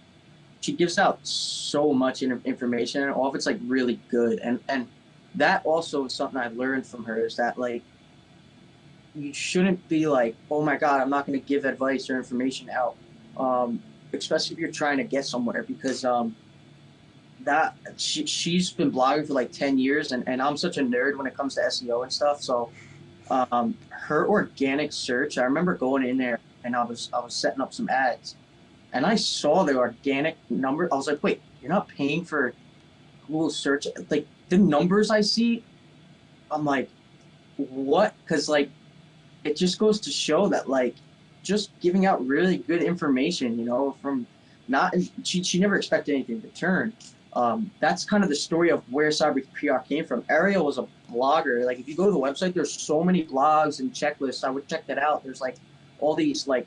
she gives out so much information, and all of it's like really good. And that also is something I learned from her, is that like you shouldn't be like, oh my God, I'm not going to give advice or information out, especially if you're trying to get somewhere, because she's been blogging for like 10 years, and I'm such a nerd when it comes to SEO and stuff. So her organic search, I remember going in there and I was setting up some ads, and I saw the organic number. I was like, wait, you're not paying for Google search? Like, the numbers I see, I'm like, what? Because like, it just goes to show that like, just giving out really good information, you know, from not, she never expected anything in return, That's kind of the story of where Cyber PR came from. Ariel was a blogger. Like if you go to the website, there's so many blogs and checklists. I would check that out. There's like all these like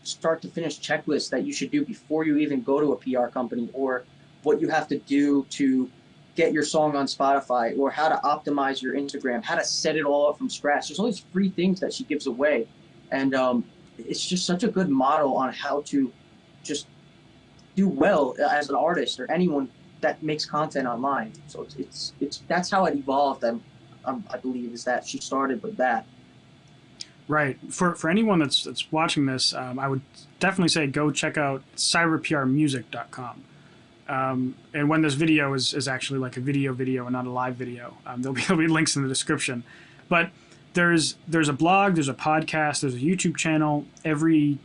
start to finish checklists that you should do before you even go to a PR company, or what you have to do to get your song on Spotify, or how to optimize your Instagram, how to set it all up from scratch. There's all these free things that she gives away. And it's just such a good model on how to just do well as an artist or anyone that makes content online. So it's that's how it evolved. I believe is that she started with that. Right. For anyone that's watching this, I would definitely say go check out cyberprmusic.com. And when this video is actually like a video and not a live video, there'll be links in the description. But there's a blog, there's a podcast, there's a YouTube channel. Every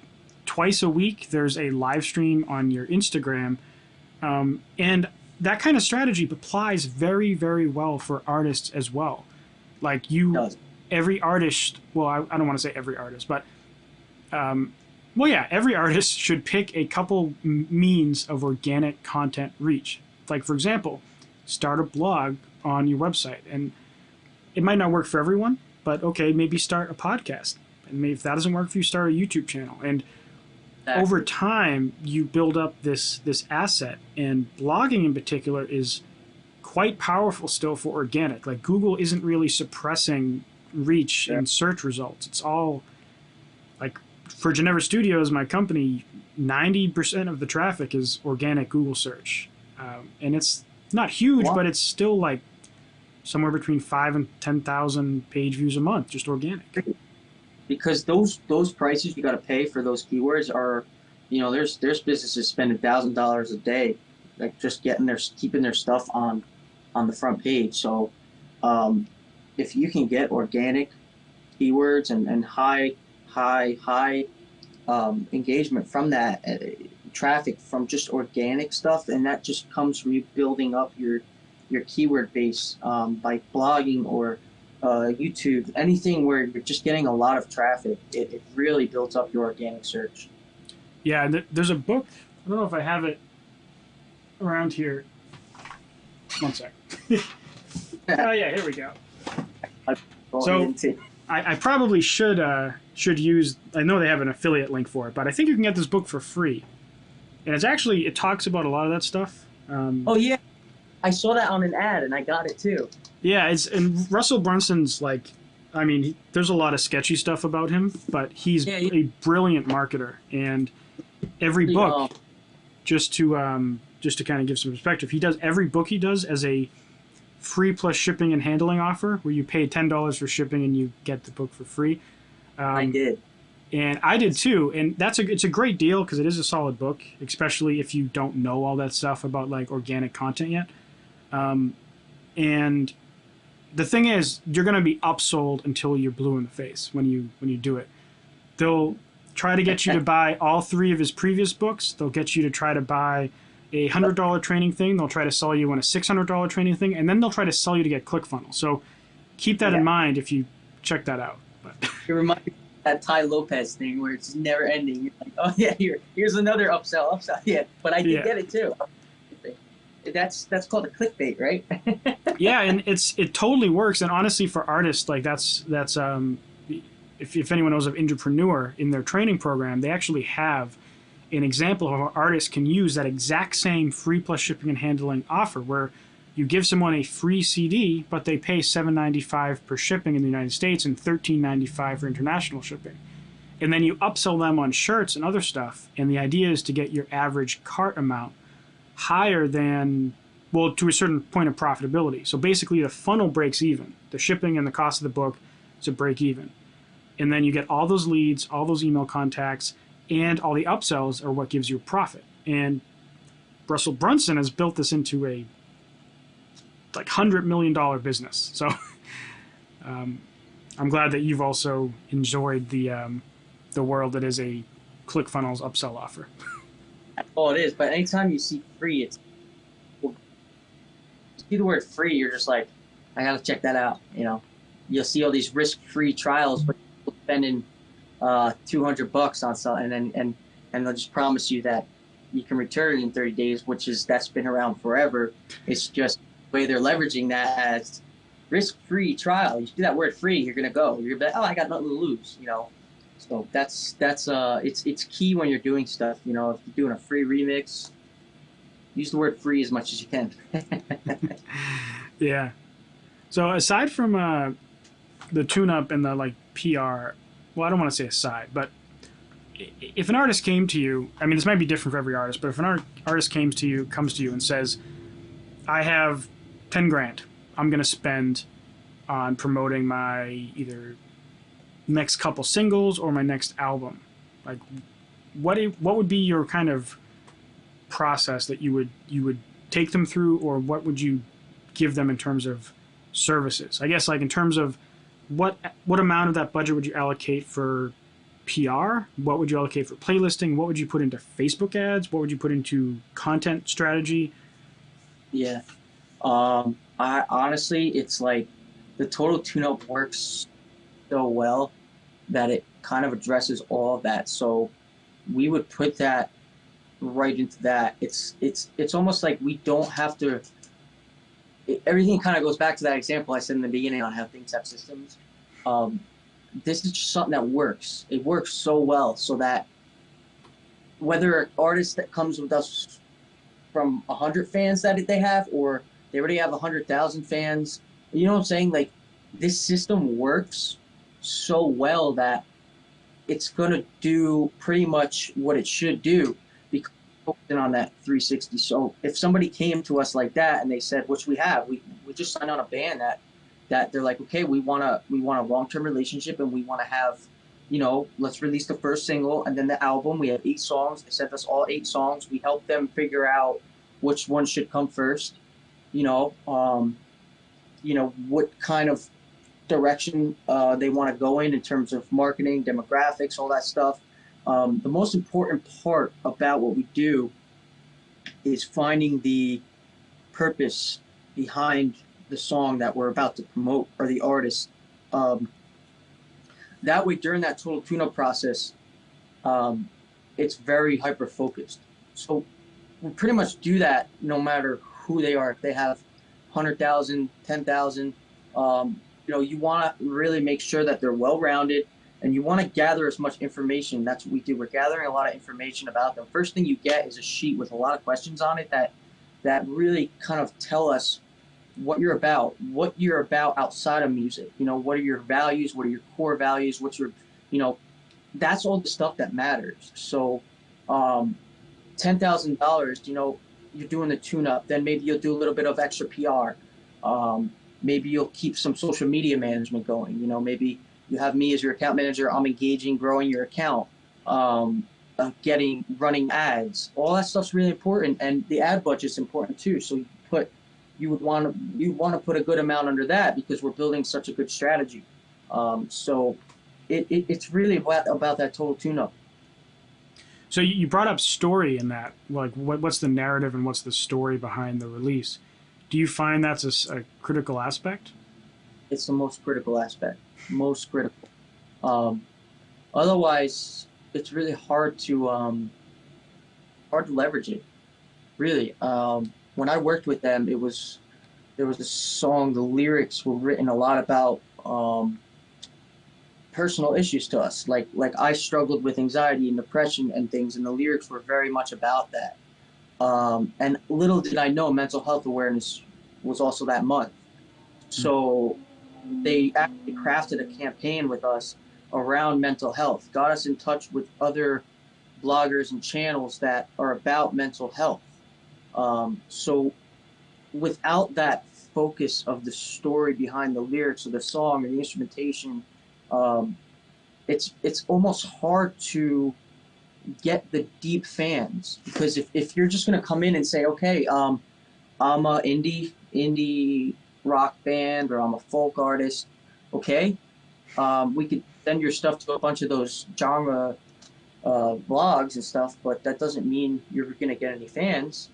twice a week, there's a live stream on your Instagram. And that kind of strategy applies very, very well for artists as well. Like every artist, well, I don't want to say every artist, but every artist should pick a couple means of organic content reach. Like, for example, start a blog on your website. And it might not work for everyone, but okay, maybe start a podcast. And maybe if that doesn't work for you, start a YouTube channel. And over time, you build up this asset. And blogging in particular is quite powerful still for organic. Like, Google isn't really suppressing reach and search results. It's all like, for Ginevra Studios, my company, 90% of the traffic is organic Google search. And it's not huge, but it's still like somewhere between 5,000 and 10,000 page views a month, just organic. Because those prices you got to pay for those keywords are, there's businesses spending $1,000 a day, like just keeping their stuff on the front page. So if you can get organic keywords and high engagement from that, traffic from just organic stuff, and that just comes from you building up your keyword base by blogging or YouTube, anything where you're just getting a lot of traffic. It really builds up your organic search. Yeah, there's a book. I don't know if I have it around here. One sec. Oh yeah, here we go. So I probably should use. I know they have an affiliate link for it, but I think you can get this book for free. And it talks about a lot of that stuff. Oh yeah, I saw that on an ad and I got it too. Yeah, and Russell Brunson's like, I mean, there's a lot of sketchy stuff about him, but he's a brilliant marketer. And every book, just to kind of give some perspective, every book he does as a free plus shipping and handling offer, where you pay $10 for shipping and you get the book for free. I did. And I did too, and it's a great deal because it is a solid book, especially if you don't know all that stuff about like organic content yet. And the thing is, you're going to be upsold until you're blue in the face when you do it. They'll try to get you to buy all 3 of his previous books. They'll get you to try to buy a $100 training thing. They'll try to sell you on a $600 training thing, and then they'll try to sell you to get ClickFunnels. So keep that in mind if you check that out. But it reminds me of that Ty Lopez thing where it's never ending. You're like, oh yeah, here's another upsell. Yeah, but I did get it too. That's called a clickbait, right? Yeah, and it totally works. And honestly, for artists, like that's if anyone knows of Entrepreneur, in their training program, they actually have an example of how an artist can use that exact same free plus shipping and handling offer, where you give someone a free CD, but they pay $7.95 per shipping in the United States and $13.95 for international shipping. And then you upsell them on shirts and other stuff. And the idea is to get your average cart amount higher than, well, to a certain point of profitability. So basically the funnel breaks even. The shipping and the cost of the book is a break even. And then you get all those leads, all those email contacts, and all the upsells are what gives you a profit. And Russell Brunson has built this into a like $100 million business. So I'm glad that you've also enjoyed the world that is a ClickFunnels upsell offer. Well, it is, but anytime you see free, you see the word free, you're just like, I gotta check that out. You'll see all these risk-free trials, but you're spending $200 on something, and they'll just promise you that you can return in 30 days, that's been around forever. It's just the way they're leveraging that as risk-free trial. You see that word free, you're gonna go. You're gonna be like, oh, I got nothing to lose, you know. So it's key when you're doing stuff. You know, if you're doing a free remix, use the word free as much as you can. Yeah. So aside from the tune-up and the like PR, well, I don't want to say aside, but if an artist came to you, I mean, this might be different for every artist, but if an artist comes to you and says, I have 10 grand I'm going to spend on promoting my either next couple singles or my next album, like what would be your kind of process that you would take them through, or what would you give them in terms of services? I guess, like, in terms of what amount of that budget would you allocate for PR? What would you allocate for playlisting? What would you put into Facebook ads? What would you put into content strategy? Yeah. I honestly, it's like the total tune-up works so well that it kind of addresses all of that. So we would put that right into that. It's almost like we don't have to. Everything kind of goes back to that example I said in the beginning on how things have systems. This is just something that works. It works so well, so that whether an artist that comes with us from 100 fans that they have, or they already have 100,000 fans, you know what I'm saying? Like, this system works so well that it's going to do pretty much what it should do, because we're focusing on that 360. So if somebody came to us like that and they said, which we have, we just signed on a band that they're like, okay, we want a long-term relationship, and we want to have, you know, let's release the first single and then the album. We have 8 songs. They sent us all 8 songs. We helped them figure out which one should come first. You know, what kind of direction they want to go in terms of marketing, demographics, all that stuff. The most important part about what we do is finding the purpose behind the song that we're about to promote, or the artist. That way, during that total tune-up process, it's very hyper-focused. So we pretty much do that no matter who they are. If they have 100,000, 10,000, you want to really make sure that they're well-rounded, and you want to gather as much information. That's what we do. We're gathering a lot of information about them. First thing you get is a sheet with a lot of questions on it that really kind of tell us what you're about outside of music. You know, what are your values? What are your core values? What's your, that's all the stuff that matters. So, $10,000, you're doing the tune-up, then maybe you'll do a little bit of extra PR. Maybe you'll keep some social media management going. Maybe you have me as your account manager. I'm engaging, growing your account, running ads. All that stuff's really important, and the ad budget's important too. So you want to put a good amount under that, because we're building such a good strategy. So it's really about that total tune-up. So you brought up story in that. Like, what's the narrative and what's the story behind the release? Do you find that's a critical aspect? It's the most critical aspect. Most critical. Otherwise, it's really hard to leverage it. Really. When I worked with them, there was a song. The lyrics were written a lot about personal issues to us. Like I struggled with anxiety and depression and things, and the lyrics were very much about that. And little did I know, mental health awareness was also that month. So they actually crafted a campaign with us around mental health, got us in touch with other bloggers and channels that are about mental health. So without that focus of the story behind the lyrics of the song and the instrumentation, it's almost hard to get the deep fans, because if you're just going to come in and say, okay, I'm a indie rock band, or I'm a folk artist, okay, we could send your stuff to a bunch of those genre blogs and stuff, but that doesn't mean you're going to get any fans.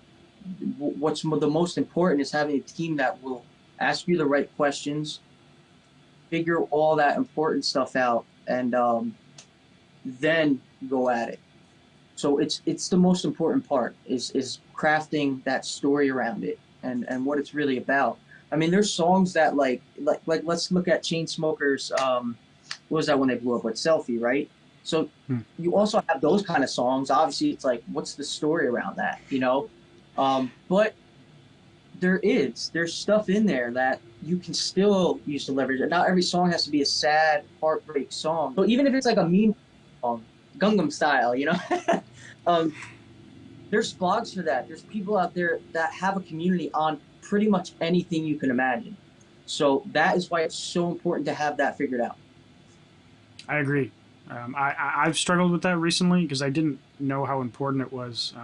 What's the most important is having a team that will ask you the right questions, figure all that important stuff out, and then go at it. So it's the most important part is crafting that story around it and what it's really about. I mean, there's songs that like let's look at Chainsmokers. What was that when they blew up with Selfie, right? So Hmm. you also have those kind of songs. Obviously, it's like, what's the story around that, you know? But there's stuff in there that you can still use to leverage it. Not every song has to be a sad heartbreak song. So even if it's like a meme song, Gangnam Style, you know, um, there's blogs for that. There's people out there that have a community on pretty much anything you can imagine. So that is why it's so important to have that figured out. I agree. I've struggled with that recently because I didn't know how important it was.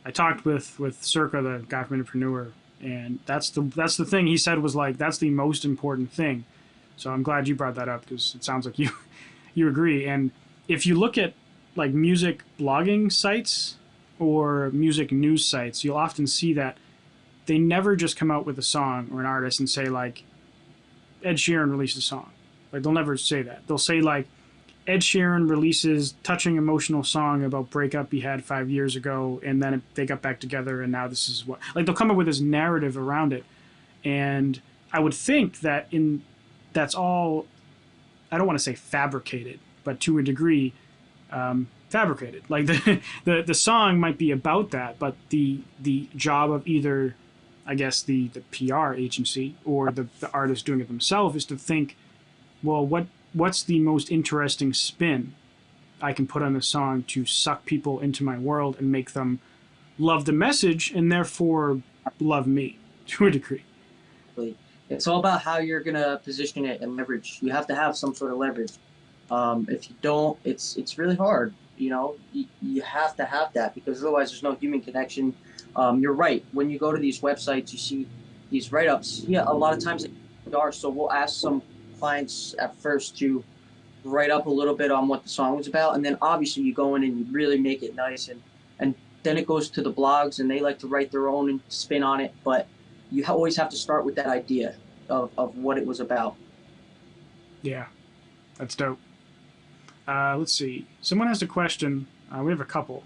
I talked with Circa, the guy from Entrepreneur, and that's the thing he said was like that's the most important thing. So I'm glad you brought that up because it sounds like you you agree. And if you look at like music blogging sites or music news sites, you'll often see that they never just come out with a song or an artist and say like Ed Sheeran released a song. Like they'll never say that. They'll say like Ed Sheeran releases touching emotional song about breakup he had 5 years ago, and then they got back together, and now this is what like they'll come up with this narrative around it. And I would think that in that's all. I don't want to say fabricated, but to a degree, fabricated. Like the song might be about that, but the job of either, I guess the PR agency or the artist doing it themselves is to think, well, what's the most interesting spin I can put on the song to suck people into my world and make them love the message and therefore love me to a degree. It's all about how you're gonna position it and leverage. You have to have some sort of leverage. If you don't, it's really hard. You know, you have to have that because otherwise there's no human connection. You're right. When you go to these websites, you see these write-ups. Yeah, a lot of times they are. So we'll ask some clients at first to write up a little bit on what the song was about, and then obviously you go in and you really make it nice, and then it goes to the blogs, and they like to write their own spin on it. But you always have to start with that idea of what it was about. Yeah, that's dope. Let's see. Someone asked a question. We have a couple.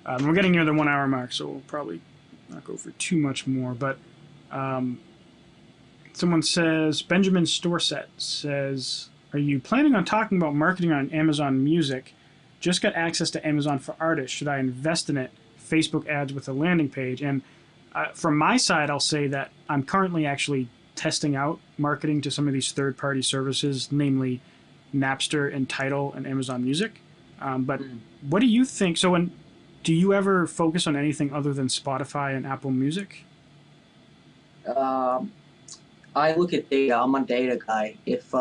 We're getting near the 1 hour mark, so we'll probably not go for too much more. But someone says, Benjamin Storset says, are you planning on talking about marketing on Amazon Music? Just got access to Amazon for Artists. Should I invest in it? Facebook ads with a landing page. And from my side, I'll say that I'm currently actually testing out marketing to some of these third-party services, namely Napster and Tidal and Amazon Music. But what do you think? So do you ever focus on anything other than Spotify and Apple Music? I look at data. I'm a data guy. If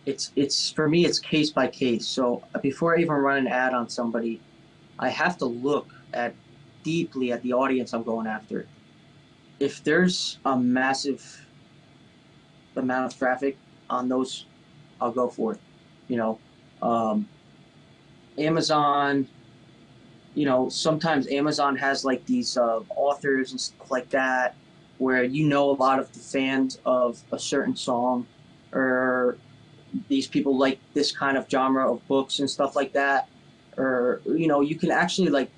it's for me, it's case by case. So before I even run an ad on somebody, I have to look at deeply at the audience I'm going after. If there's a massive amount of traffic on those, I'll go for it. You know, Amazon. You know, sometimes Amazon has like these authors and stuff like that, where you know a lot of the fans of a certain song, or these people like this kind of genre of books and stuff like that, or you know, you can actually like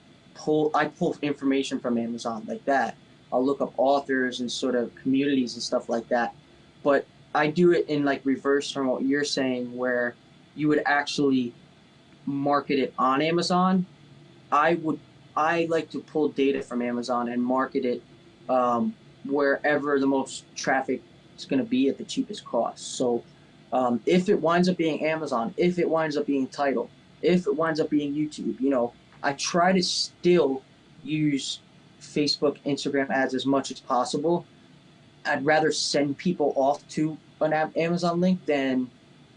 I pull information from Amazon like that. I'll look up authors and sort of communities and stuff like that. But I do it in like reverse from what you're saying, where you would actually market it on Amazon. I like to pull data from Amazon and market it wherever the most traffic is going to be at the cheapest cost. So if it winds up being Amazon, if it winds up being Tidal, if it winds up being YouTube, you know, I try to still use Facebook, Instagram ads as much as possible. I'd rather send people off to an Amazon link than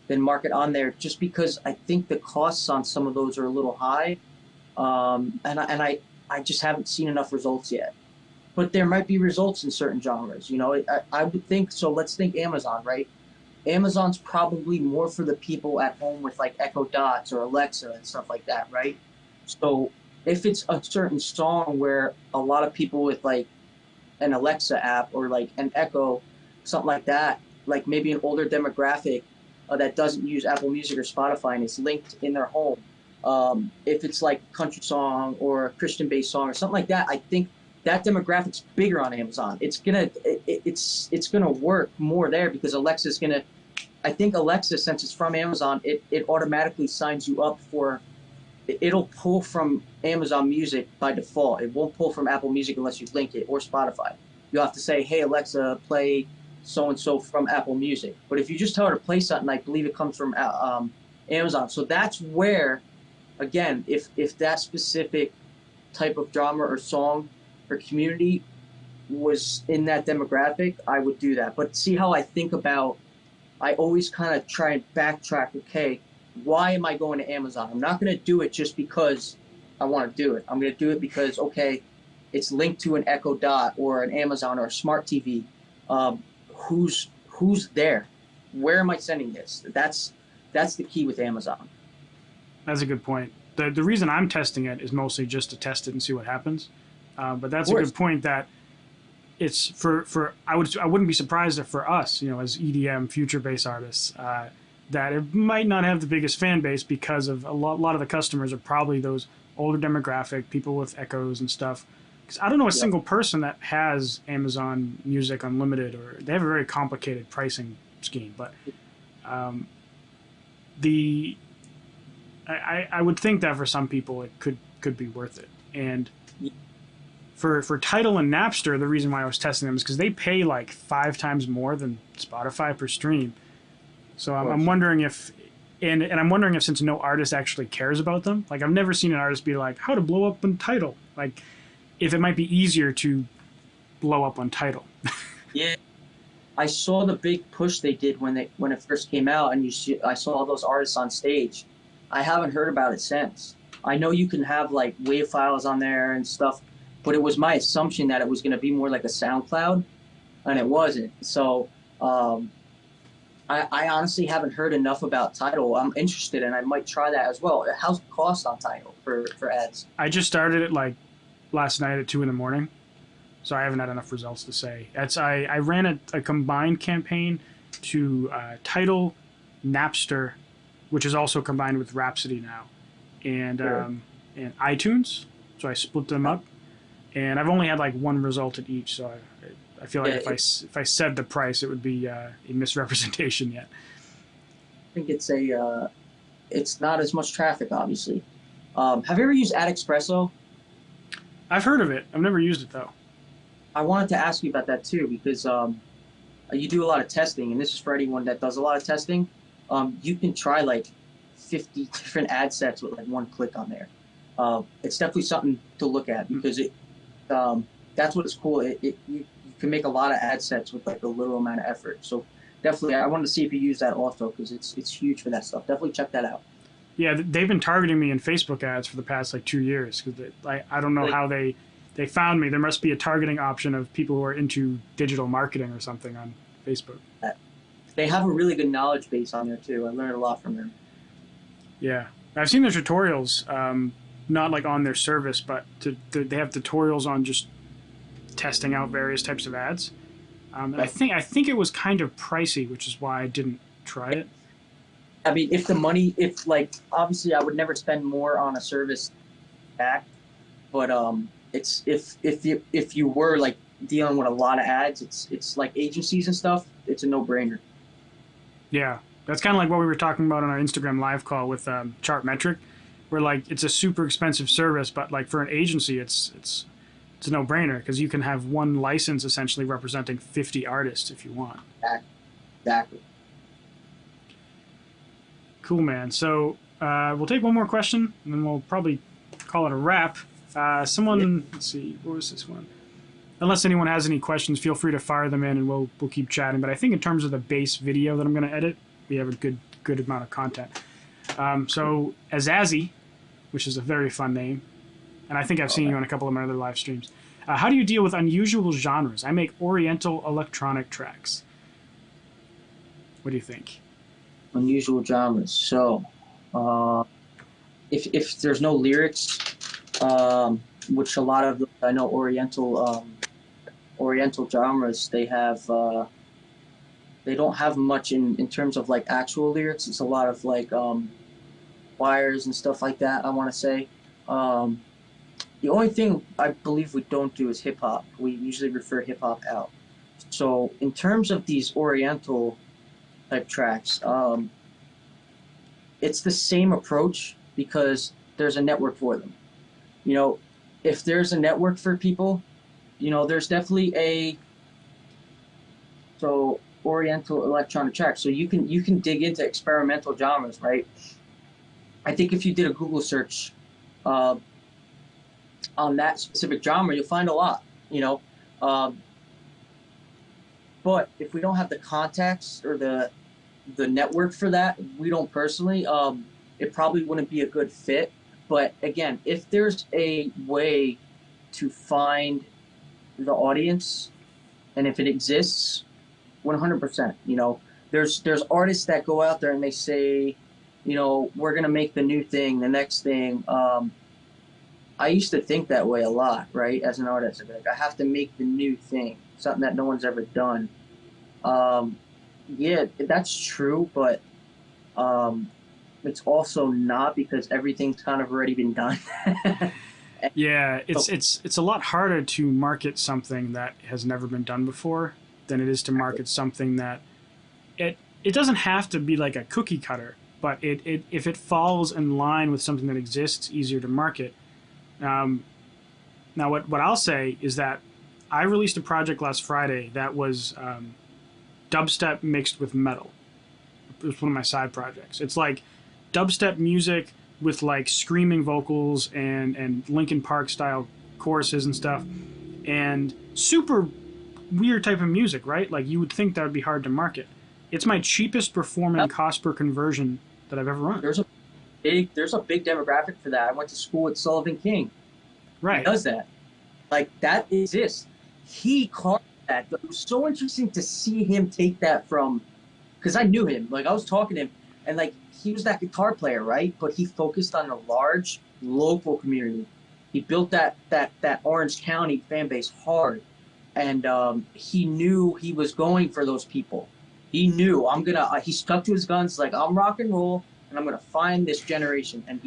market on there, just because I think the costs on some of those are a little high, and I just haven't seen enough results yet. But there might be results in certain genres, you know. I would think so. Let's think Amazon, right? Amazon's probably more for the people at home with like Echo Dots or Alexa and stuff like that, right? So if it's a certain song where a lot of people with like an Alexa app or like an Echo, something like that, like maybe an older demographic that doesn't use Apple Music or Spotify and is linked in their home, If it's like a country song or a Christian-based song or something like that, I think that demographic's bigger on Amazon. It's gonna work more there because Alexa's gonna. I think Alexa, since it's from Amazon, it automatically signs you up for. It'll pull from Amazon Music by default. It won't pull from Apple Music unless you link it, or Spotify. You'll have to say, "Hey Alexa, play so and so from Apple Music." But if you just tell her to play something, I believe it comes from Amazon. So that's where, again, if that specific type of drama or song or community was in that demographic, I would do that. But see how I think about. I always kind of try and backtrack. Okay, why am I going to Amazon? I'm not going to do it just because I want to do it. I'm going to do it because, okay, it's linked to an Echo Dot or an Amazon or a smart TV. Who's there? Where am I sending this? That's the key with Amazon. That's a good point. The reason I'm testing it is mostly just to test it and see what happens. But that's a good point that it's I wouldn't be surprised if for us, as EDM future bass artists, that it might not have the biggest fan base because of a lot of the customers are probably those older demographic people with Echoes and stuff. Because I don't know a single person that has Amazon Music Unlimited, or they have a very complicated pricing scheme. But I would think that for some people it could be worth it. And for Tidal and Napster, the reason why I was testing them is because they pay like 5 times more than Spotify per stream. So I'm wondering if, and I'm wondering if, since no artist actually cares about them, like I've never seen an artist be like, how to blow up on Tidal, like if it might be easier to blow up on Tidal. Yeah, I saw the big push they did when it first came out, and I saw all those artists on stage. I haven't heard about it since. I know you can have like WAV files on there and stuff, but it was my assumption that it was going to be more like a SoundCloud, and it wasn't. So I honestly haven't heard enough about Tidal. I'm interested, and I might try that as well. How's the cost on Tidal for ads? I just started it like last night at 2 a.m, so I haven't had enough results to say. I ran a combined campaign to Tidal, Napster, which is also combined with Rhapsody now, and iTunes. So I split them up. And I've only had like one result at each, so I feel like if I said the price, it would be a misrepresentation yet. I think it's not as much traffic, obviously. Have you ever used AdExpresso? I've heard of it. I've never used it though. I wanted to ask you about that too, because you do a lot of testing, and this is for anyone that does a lot of testing. You can try like 50 different ad sets with like one click on there. It's definitely something to look at because that's what is cool. You can make a lot of ad sets with like a little amount of effort. So definitely, I wanted to see if you use that also because it's huge for that stuff. Definitely check that out. Yeah, they've been targeting me in Facebook ads for the past like 2 years because I don't know how they found me. There must be a targeting option of people who are into digital marketing or something on Facebook. They have a really good knowledge base on there too. I learned a lot from them. Yeah, I've seen their tutorials. Not like on their service, but they have tutorials on just testing out various types of ads. And I think it was kind of pricey, which is why I didn't try it. I mean, obviously I would never spend more on a service back, but it's if you were like dealing with a lot of ads, it's like agencies and stuff, it's a no-brainer. Yeah, that's kind of like what we were talking about on our Instagram live call with Chartmetric, where like it's a super expensive service, but like for an agency, it's a no-brainer because you can have one license essentially representing 50 artists if you want. Exactly. Cool, man. So we'll take one more question, and then we'll probably call it a wrap. Let's see, what was this one? Unless anyone has any questions, feel free to fire them in, and we'll keep chatting. But I think in terms of the base video that I'm going to edit, we have a good amount of content. So Azazi, which is a very fun name, and I think I've seen you on a couple of my other live streams. How do you deal with unusual genres? I make Oriental electronic tracks. What do you think? Unusual genres. So, if there's no lyrics, which a lot of I know Oriental genres, they don't have much in terms of like actual lyrics. It's a lot of like choirs and stuff like that. I want to say. Um, the only thing I believe we don't do is hip hop. We usually refer hip hop out. So in terms of these Oriental type tracks, it's the same approach because there's a network for them. You know, if there's a network for people, there's definitely a so Oriental electronic track. So you can dig into experimental genres, right? I think if you did a Google search uh, on that specific genre, you'll find a lot. You know, um, but if we don't have the contacts or the network for that, we don't personally. It probably wouldn't be a good fit. But again, if there's a way to find the audience, and if it exists, 100%. There's artists that go out there and they say, we're gonna make the new thing, the next thing. I used to think that way a lot, right? As an artist, I'd be like, I have to make the new thing, something that no one's ever done. Um, yeah, that's true, but it's also not because everything's kind of already been done. Yeah, So, it's a lot harder to market something that has never been done before than it is to market something that it doesn't have to be like a cookie cutter, but it if it falls in line with something that exists, easier to market. Um, Now, what I'll say is that I released a project last Friday that was dubstep mixed with metal. It was one of my side projects. It's like dubstep music with like screaming vocals and Linkin Park style choruses and stuff, and super weird type of music, right? Like you would think that would be hard to market. It's my cheapest performing cost per conversion that I've ever run. there's a big demographic for that. I went to school with Sullivan King. He Right. does that. Like that exists. He carved that. But it was so interesting to see him take that from because I knew him. Like I was talking to him, and like he was that guitar player, right? But he focused on a large local community. He built that Orange County fan base hard, and he knew he was going for those people. He knew I'm gonna. He stuck to his guns. Like I'm rock and roll, and I'm gonna find this generation. And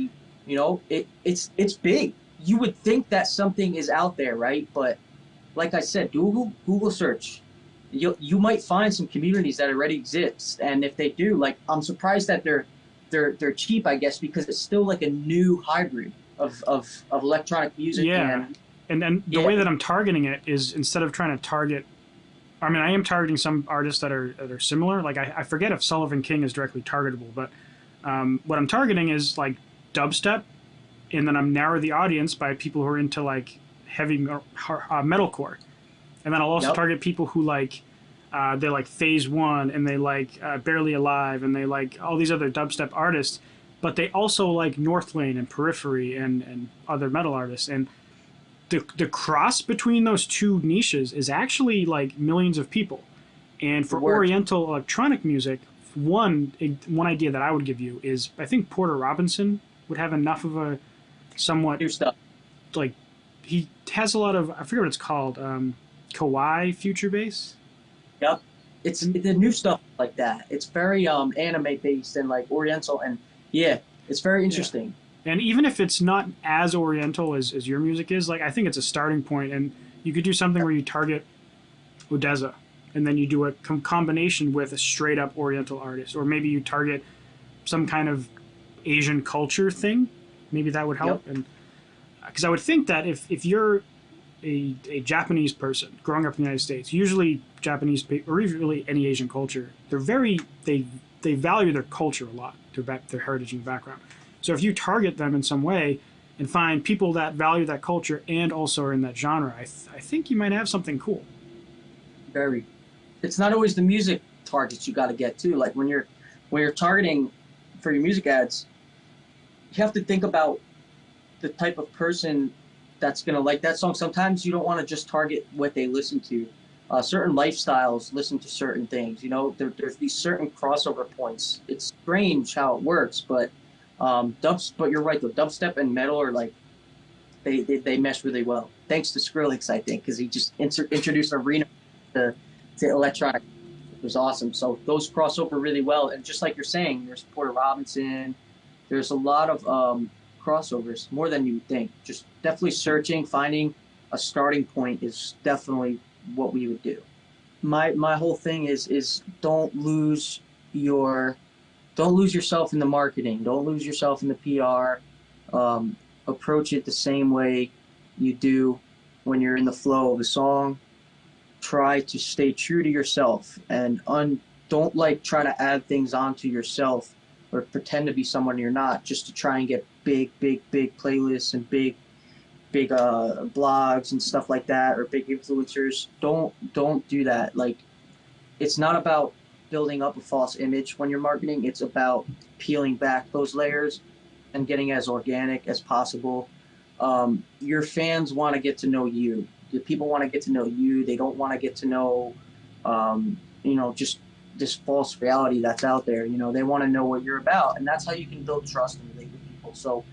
it's big. You would think that something is out there, right? But like I said, Google search. You might find some communities that already exist, and if they do, like I'm surprised that they're cheap, I guess, because it's still like a new hybrid of electronic music Yeah. and And the yeah, way that I'm targeting it is instead of trying to target, I mean, I am targeting some artists that are similar. Like I forget if Sullivan King is directly targetable, but what I'm targeting is like dubstep, and then I'm narrow the audience by people who are into like heavy metalcore, and then I'll also yep, target people who like they like Phase One and they like Barely Alive and they like all these other dubstep artists, but they also like Northlane and Periphery and other metal artists. And the cross between those two niches is actually like millions of people. And it for works. Oriental electronic music, one idea that I would give you is I think Porter Robinson would have enough of a somewhat New stuff. like he has a lot of I forget what it's called kawaii future bass. Yep. It's the new stuff like that. It's very anime based and like Oriental and yeah, it's very Yeah. interesting. And even if it's not as Oriental as your music is, like I think it's a starting point, and you could do something where you target Odessa, and then you do a combination with a straight up Oriental artist, or maybe you target some kind of Asian culture thing. Maybe that would Yep. help. And because I would think that if you're a Japanese person growing up in the United States, usually Japanese or even really any Asian culture, they value their culture a lot, their heritage and background. So if you target them in some way and find people that value that culture and also are in that genre, I think you might have something cool. Very. It's not always the music targets you got to get too. Like when you're targeting for your music ads, you have to think about the type of person that's gonna like that song. Sometimes you don't want to just target what they listen to. Certain lifestyles listen to certain things. There's these certain crossover points. It's strange how it works, but but you're right though. Dubstep and metal are like they mesh really well. Thanks to Skrillex, I think, because he just introduced arena to, to electronic. It was awesome. So those cross over really well. And just like you're saying, there's Porter Robinson, there's a lot of crossovers, more than you would think. Just definitely searching, finding a starting point is definitely what we would do. My whole thing is don't lose yourself in the marketing. Don't lose yourself in the PR. Approach it the same way you do when you're in the flow of a song. Try to stay true to yourself and don't like try to add things onto yourself or pretend to be someone you're not just to try and get big playlists and big blogs and stuff like that, or big influencers. Don't do that. Like, it's not about building up a false image when you're marketing. It's about peeling back those layers and getting as organic as possible. Your fans want to get to know you. The people want to get to know you. They don't want to get to know, just this false reality that's out there. They want to know what you're about, and that's how you can build trust and relate with people. So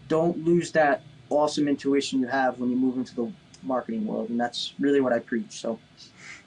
don't lose that awesome intuition you have when you move into the marketing world, and that's really what I preach. So